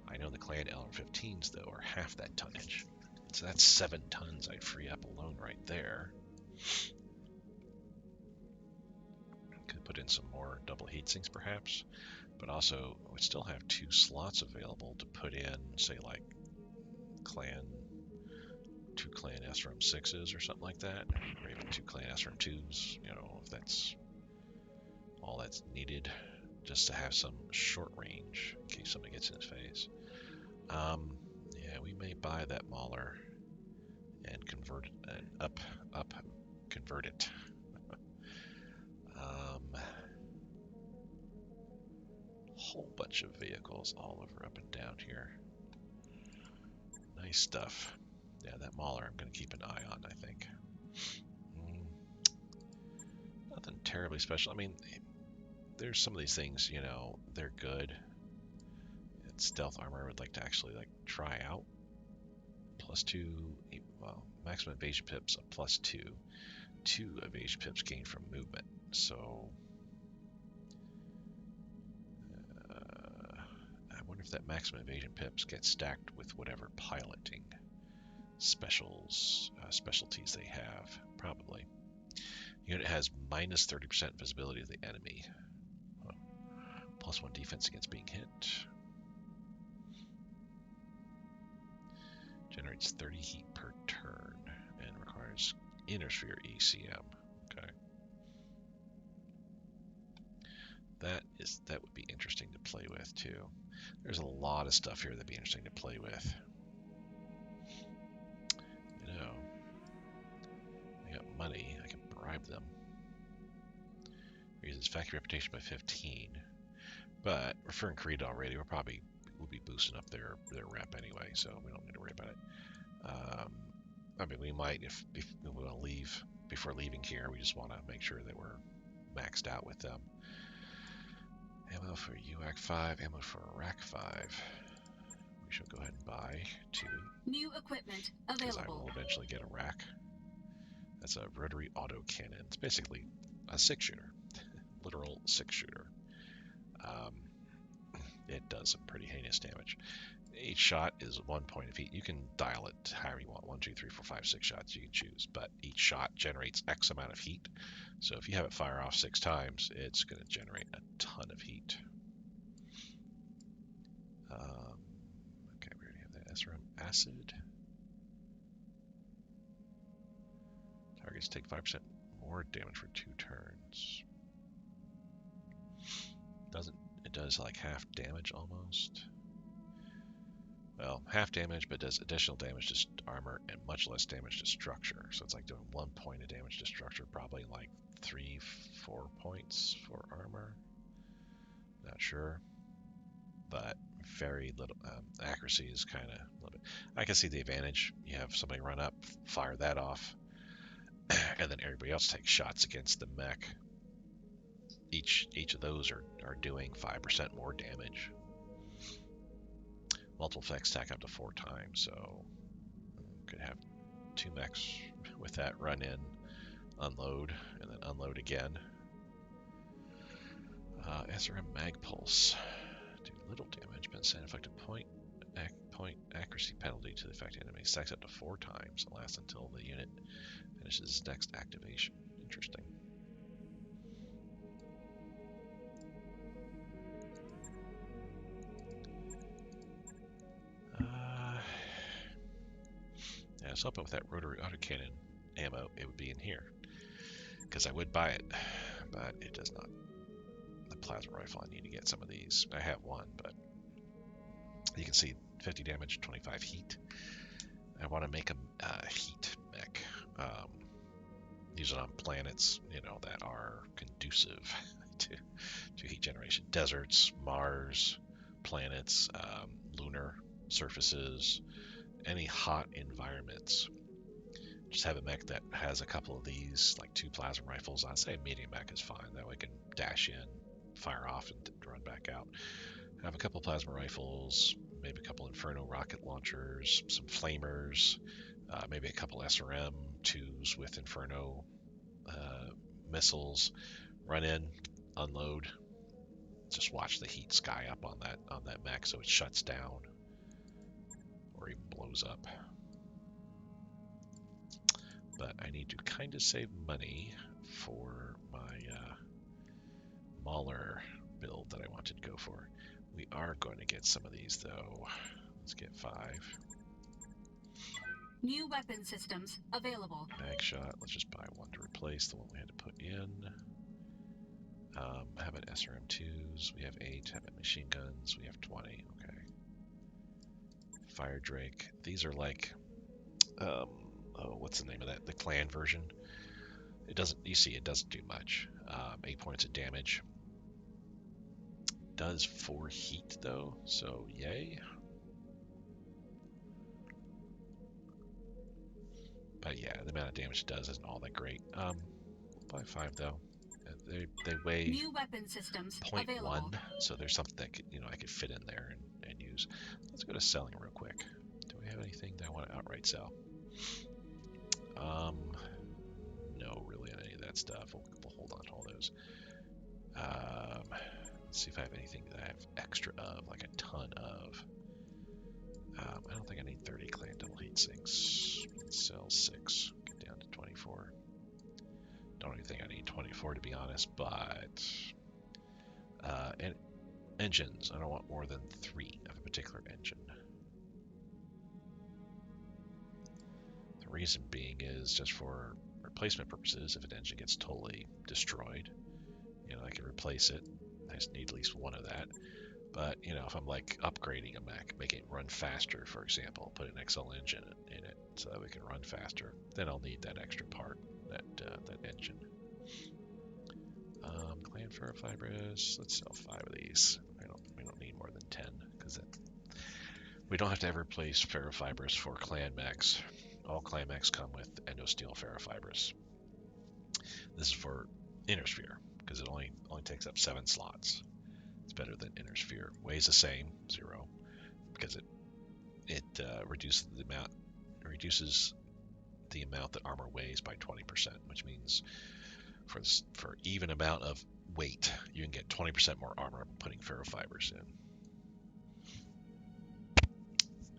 I know the Clan LR15s, though, are half that tonnage. So that's 7 tons I'd free up alone right there. Could put in some more double heatsinks, perhaps. But also, I would still have 2 slots available to put in, say, like, 2 Clan SRM6s or something like that. Or even 2 Clan SRM2s, if that's all that's needed, just to have some short range in case somebody gets in his face. Yeah, we may buy that Mauler and convert it and convert it. Whole bunch of vehicles all over up and down here. Nice stuff. Yeah, that Mauler I'm going to keep an eye on, I think. Nothing terribly special. I mean, there's some of these things, they're good. And stealth armor I would like to actually try out. +2, well, maximum evasion pips a +2. 2 evasion pips gained from movement. So I wonder if that maximum evasion pips get stacked with whatever piloting specialties they have. Probably. Unit has minus 30% visibility of the enemy. +1 defense against being hit. Generates 30 heat per turn. inner sphere ECM. Okay. That would be interesting to play with too. There's a lot of stuff here that'd be interesting to play with. You know, I got money. I can bribe them. Raise its factory reputation by 15. But referring Kurita already, we'll be boosting up their rep anyway, so we don't need to worry about it. I mean, we might if we want to leave before leaving here. We just want to make sure that we're maxed out with them. Ammo for UAC 5, ammo for Rack 5. We shall go ahead and buy 2. New equipment Because I available. will eventually get a rack. That's a rotary autocannon. It's basically a 6-shooter. Literal 6-shooter. It does some pretty heinous damage. Each shot is 1 point of heat. You can dial it however you want. 1, 2, 3, 4, 5, 6 shots you can choose. But each shot generates X amount of heat. So if you have it fire off 6 times, it's going to generate a ton of heat. Okay, we already have that SRM acid. Targets take 5% more damage for 2 turns. It does like half damage almost. Well, half damage, but does additional damage to armor and much less damage to structure. So it's like doing 1 point of damage to structure, probably like 3, 4 points for armor. Not sure, but very little accuracy is kind of a little bit. I can see the advantage. You have somebody run up, fire that off, and then everybody else takes shots against the mech. Each of those are doing 5% more damage. Multiple effects stack up to 4 times, so could have 2 mechs with that run in, unload, and then unload again. SRM Mag Pulse. Do little damage, but send effective point accuracy penalty to the affected enemy. Stacks up to 4 times and lasts until the unit finishes its next activation. Interesting. I was hoping with that rotary autocannon ammo, it would be in here. Because I would buy it, but it does not. The plasma rifle, I need to get some of these. I have one, but you can see 50 damage, 25 heat. I want to make a heat mech. Use it on planets, that are conducive to heat generation. Deserts, Mars, planets, lunar surfaces, any hot environments. Just have a mech that has a couple of these, like 2 plasma rifles. I'd say a medium mech is fine. That way I can dash in, fire off, and run back out. Have a couple plasma rifles, maybe a couple Inferno rocket launchers, some flamers, maybe a couple SRM-2s with Inferno missiles. Run in, unload. Just watch the heat sky up on that mech so it shuts down or even blows up. But I need to kind of save money for my Mauler build that I wanted to go for. We are going to get some of these though. Let's get 5. New weapon systems available. Mag shot. Let's just buy 1 to replace the one we had to put in. How about SRM-2s? We have 8. How about machine guns? We have 20. Okay. Fire Drake. These are like, what's the name of that? The clan version. It doesn't do much. 8 points of damage. Does 4 heat though, so yay. But yeah, the amount of damage it does isn't all that great. We'll buy 5 though. They weigh New weapon systems 0.1, so there's something that I could fit in there and use. Let's go to selling real quick. Do we have anything that I want to outright sell? No, really, on any of that stuff. We'll hold on to all those. Let's see if I have anything that I have extra of, like a ton of. I don't think I need 30 clan double heat sinks. Sell 6. Get down to 24. Don't even think I need 24 to be honest, but and engines, I don't want more than 3 of a particular engine. Reason being is just for replacement purposes. If an engine gets totally destroyed, I can replace it. I just need at least one of that. But if I'm like upgrading a mech, making it run faster, for example, put an XL engine in it so that we can run faster, then I'll need that extra part, that engine. Clan ferrofibrous. Let's sell 5 of these. We don't need more than 10 because we don't have to ever replace ferrofibrous for clan mechs. All clan mechs come with endosteel ferrofibrous. This is for inner sphere because it only takes up 7 slots. It's better than inner sphere. Weighs the same, 0, because it reduces the amount that armor weighs by 20%, which means for even amount of weight, you can get 20% more armor putting ferrofibers in.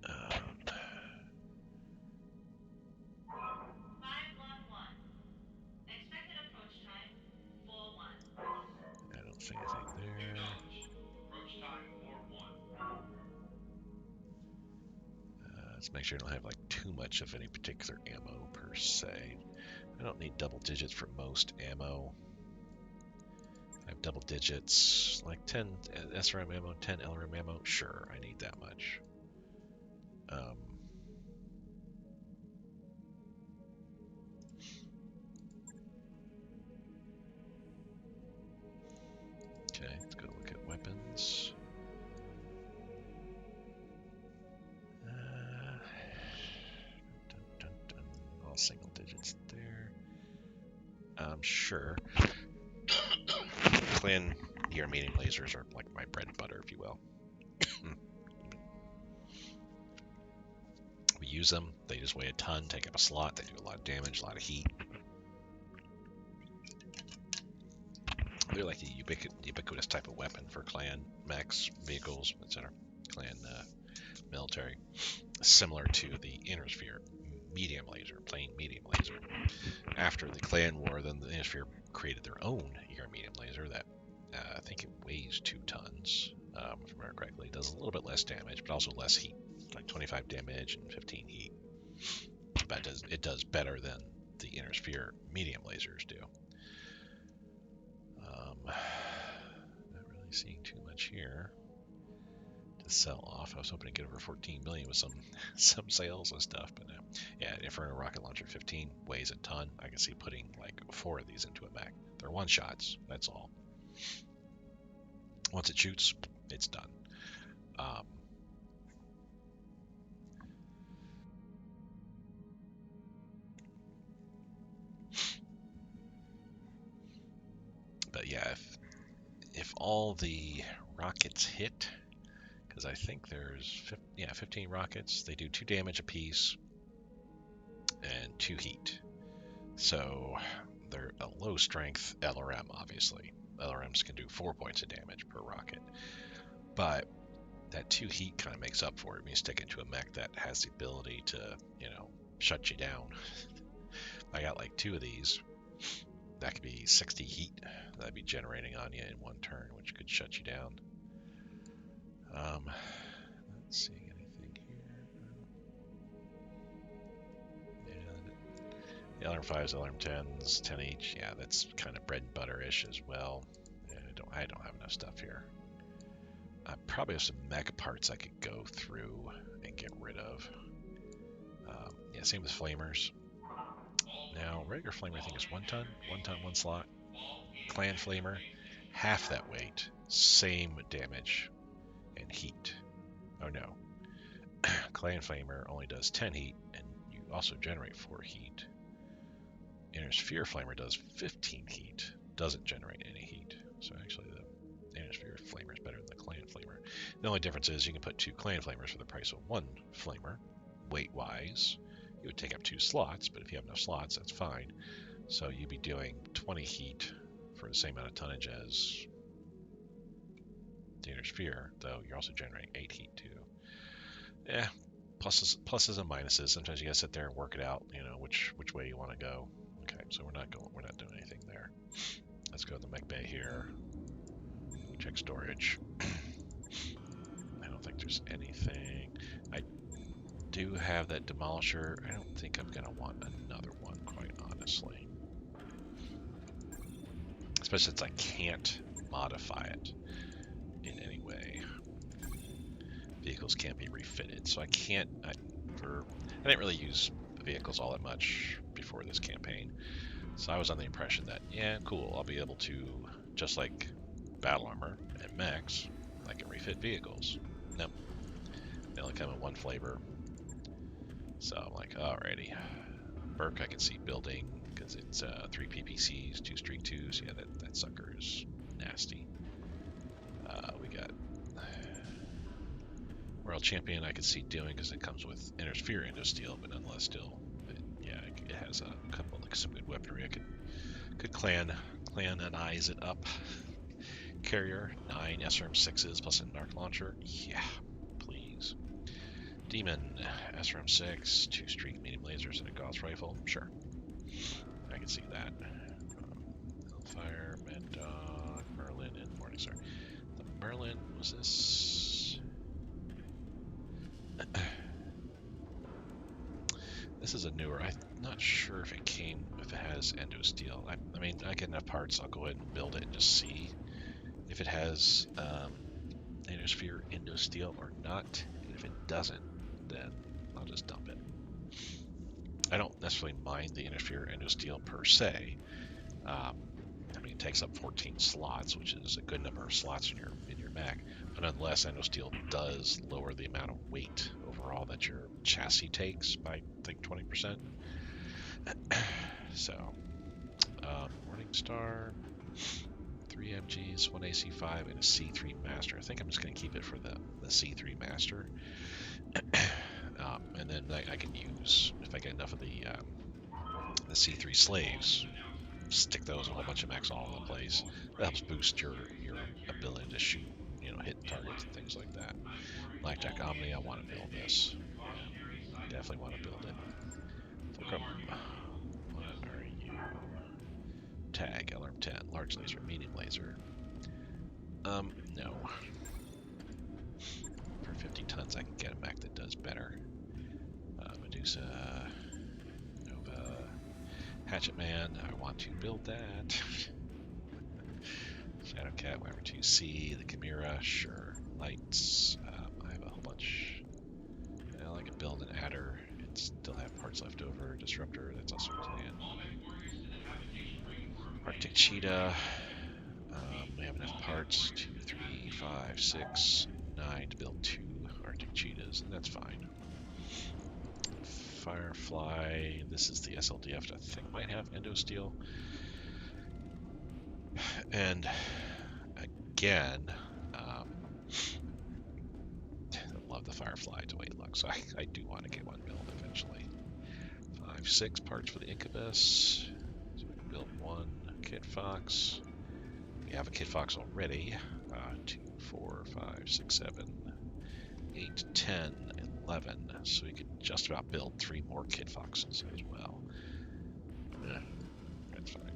511. Expected approach time 4-1. I don't see anything there. Acknowledged. Approach time 4-1. Let's make sure I don't have like too much of any particular ammo per se. I don't need double digits for most ammo. I have double digits, like 10 SRM ammo, 10 LRM ammo. Sure, I need that much. Okay, let's go look at weapons. All single digits there. Sure. Clan ER medium lasers are like my bread and butter, if you will. We use them. They just weigh a ton, take up a slot. They do a lot of damage, a lot of heat. They're like a ubiquitous type of weapon for clan mechs, vehicles, etc. Clan military. Similar to the inner sphere medium laser, plain medium laser. After the clan war, then the inner sphere created their own ER medium laser that I think it weighs 2 tons, if I remember correctly. It does a little bit less damage, but also less heat, like 25 damage and 15 heat. But it does better than the inner sphere medium lasers do. Not really seeing too much here to sell off. I was hoping to get over 14 million with some sales and stuff, but yeah, Inferno rocket launcher 15 weighs a ton. I can see putting like 4 of these into a mech. They're one shots. That's all. Once it shoots, it's done. But yeah, if all the rockets hit, because I think there's 15 rockets, they do 2 damage apiece and 2 heat. So they're a low strength LRM, obviously. LRMs can do 4 points of damage per rocket. But that 2 heat kind of makes up for it when you stick it to a mech that has the ability to, shut you down. I got like 2 of these. That could be 60 heat that'd be generating on you in one turn, which could shut you down. Not seeing anything here. Yeah, the LRM5s, LRM10s, 10 each. Yeah, that's kind of bread and butter-ish as well. Yeah, I don't have enough stuff here. I probably have some mech parts I could go through and get rid of. Yeah, same with flamers. Now, regular flamer I think is 1 ton, 1 slot. Clan flamer, half that weight, same damage and heat. Oh no, Clan flamer only does 10 heat, and you also generate 4 heat. Inner sphere flamer does 15 heat, doesn't generate any heat. So actually the inner sphere flamer is better than the clan flamer. The only difference is you can put 2 clan flamers for the price of 1 flamer. Weight-wise, it would take up 2 slots, but if you have enough slots, that's fine. So you'd be doing 20 heat for the same amount of tonnage as the inner sphere, though you're also generating 8 heat too. Yeah, pluses and minuses. Sometimes you gotta sit there and work it out, which way you want to go. Okay, so we're not doing anything there. Let's go to the mech bay here. Check storage. I don't think there's anything. do have that demolisher. I don't think I'm gonna want another one, quite honestly. Especially since I can't modify it in any way. Vehicles can't be refitted, so I can't. I didn't really use vehicles all that much before this campaign, so I was under the impression that, yeah, cool, I'll be able to, just like battle armor and mechs, I can refit vehicles. Nope, they only come in one flavor. So I'm like, alrighty. Burke I can see building because it's 3 PPCs, 2 Streak 2s. Yeah, that sucker is nasty. We got World Champion I could see doing because it comes with Intersphere Endosteel, but nonetheless still, it has a couple like some good weaponry. I could clanize it up. Carrier, 9 SRM6s plus a Narc launcher. Yeah, please. Demon, SRM6, 2 Streak medium lasers and a Gauss rifle. Sure, I can see that. Hellfire, Mad Dog, Merlin, and Morningstar. The Merlin, was this? This is a newer. I'm not sure if it has Endosteel. I mean, I get enough parts. I'll go ahead and build it and just see if it has Endosphere Endosteel or not. And if it doesn't, then I'll just dump it. I don't necessarily mind the Intersphere Endosteel per se. I mean, it takes up 14 slots, which is a good number of slots in your Mac. But nonetheless, Endosteel does lower the amount of weight overall that your chassis takes by, I think, 20%. So, Morningstar, 3 MGs, 1 AC5, and a C3 Master. I think I'm just going to keep it for the C3 Master. And then I can use, if I get enough of the C3 Slaves, stick those in a whole bunch of mechs all over the place. That helps boost your ability to shoot, hit targets and things like that. Blackjack Omni, I want to build this. Yeah, definitely want to build it. Fulcrum, what are you? Tag, LRM-10, large laser, medium laser. No. For 50 tons, I can get a mech that does better. Medusa, Nova, Hatchet Man, I want to build that. Shadowcat, Wyvern 2C, the Chimera, sure. Lights, I have a whole bunch. I can build an Adder and still have parts left over. Disruptor, that's also a plan. Arctic Cheetah, we have enough parts, 2, 3, 5, 6, 9 to build 2 Arctic Cheetahs, and that's fine. Firefly, this is the SLDF that I think might have Endosteel. And again, I love the Firefly, the way it looks, so I do want to get one built eventually. 5, 6 parts for the Incubus, so we can build 1 Kit Fox. We have a Kit Fox already. 2, 4, 5, 6, 7, 8, 10, 11. So we could just about build 3 more Kit Foxes as well. That's fine.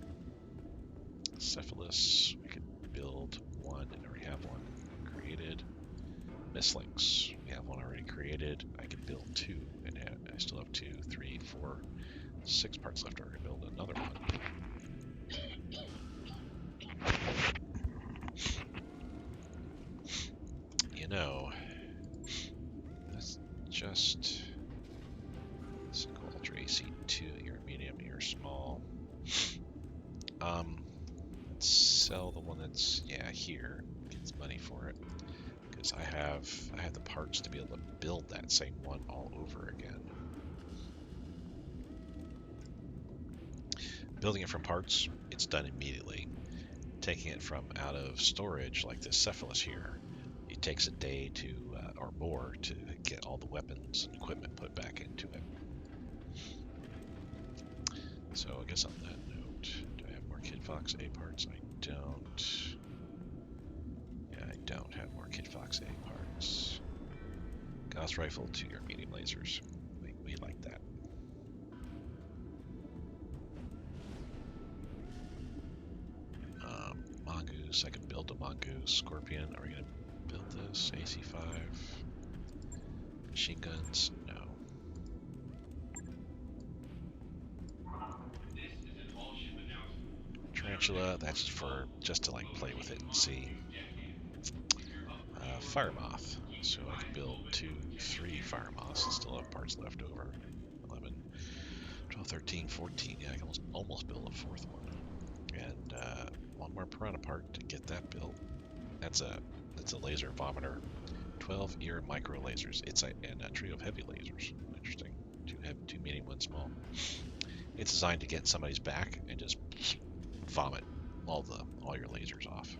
Cephalus, we could build 1 and already have 1 created. Mislinks, we have 1 already created. I could build 2 and I still have 2, 3, 4, 6 parts left. I can build another one. That's just single Ultra AC2. You're medium, you're small. Let's sell the one that's here. Get some money for it because I have the parts to be able to build that same one all over again. Building it from parts, it's done immediately. Taking it from out of storage, like this Cephalus here, it takes a day to or more to get all the weapons and equipment put back into it. So I guess on that note, do I have more Kit Fox A parts? I don't. Yeah, I don't have more Kit Fox A parts. Gauss rifle, 2 your medium lasers. We like that. Mongoose, I can build a Mongoose. Scorpion, are we gonna build this? AC5. Machine guns, no. tarantula. That's just to like play with it and see. Fire moth. So I can build 2, 3 fire moths and still have parts left over. 11, 12, 13, 14. Yeah, I can almost build a 4th one. And one more piranha part to get that built. That's a laser vomiter. 12 ear micro lasers. It's a trio of heavy lasers. Interesting. 2 medium, 1 small. It's designed to get in somebody's back and just vomit all your lasers off.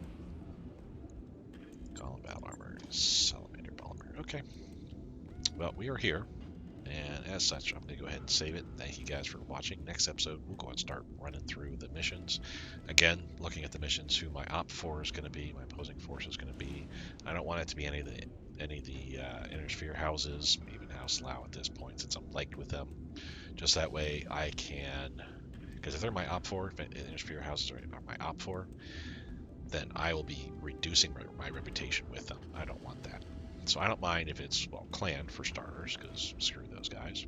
Golem battle armor, salamander polymer. Okay. Well, we are here, and as such, I'm going to go ahead and save it. Thank you guys for watching. Next episode, we'll go and start running through the missions. Again, looking at the missions, who my Op4 is going to be, my opposing force is going to be. I don't want it to be any of the Inner Sphere houses, even House Lao at this point, since I'm liked with them. Just that way I can, because if they're my Op4, if Inner Sphere houses are my Op4, then I will be reducing my reputation with them. I don't want that. So I don't mind if it's, well, clan for starters, because screw those guys.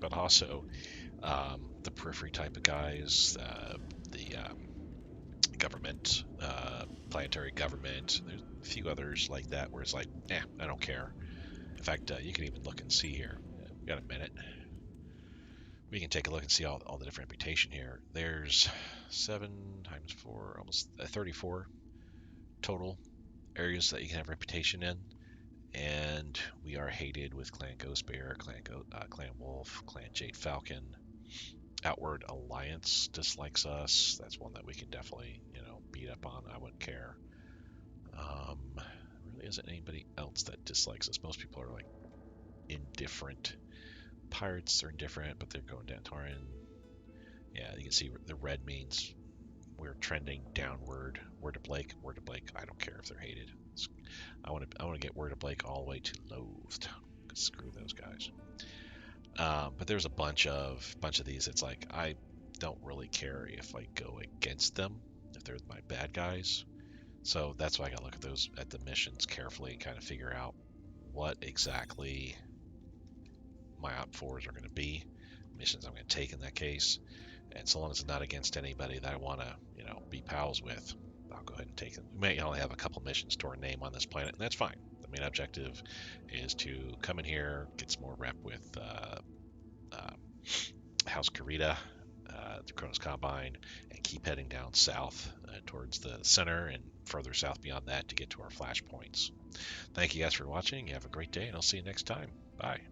But also the periphery type of guys, the government, planetary government. There's a few others like that where it's like, I don't care. In fact, you can even look and see here. We got a minute. We can take a look and see all the different reputation here. There's 7 times 4, almost 34 total areas that you can have reputation in. And we are hated with Clan Ghost Bear, Clan Wolf, Clan Jade Falcon. Outward Alliance dislikes us. That's one that we can definitely, beat up on. I wouldn't care. Really isn't anybody else that dislikes us. Most people are like indifferent. Pirates are indifferent, but they're going down Tauren. Yeah, you can see the red means we're trending downward. Word to Blake, I don't care if they're hated. I want to get Word to Blake all the way to loathed. Screw those guys. But there's a bunch of these. It's like I don't really care if I go against them, if they're my bad guys. So that's why I gotta look at the missions carefully and kind of figure out what exactly my Op4s are going to be, missions I'm going to take in that case. And so long as it's not against anybody that I want to, be pals with, I'll go ahead and take them. We may only have a couple missions to our name on this planet, and that's fine. The main objective is to come in here, get some more rep with House Kurita, the Kronos Combine, and keep heading down south towards the center and further south beyond that to get to our flashpoints. Thank you guys for watching. You have a great day, and I'll see you next time. Bye.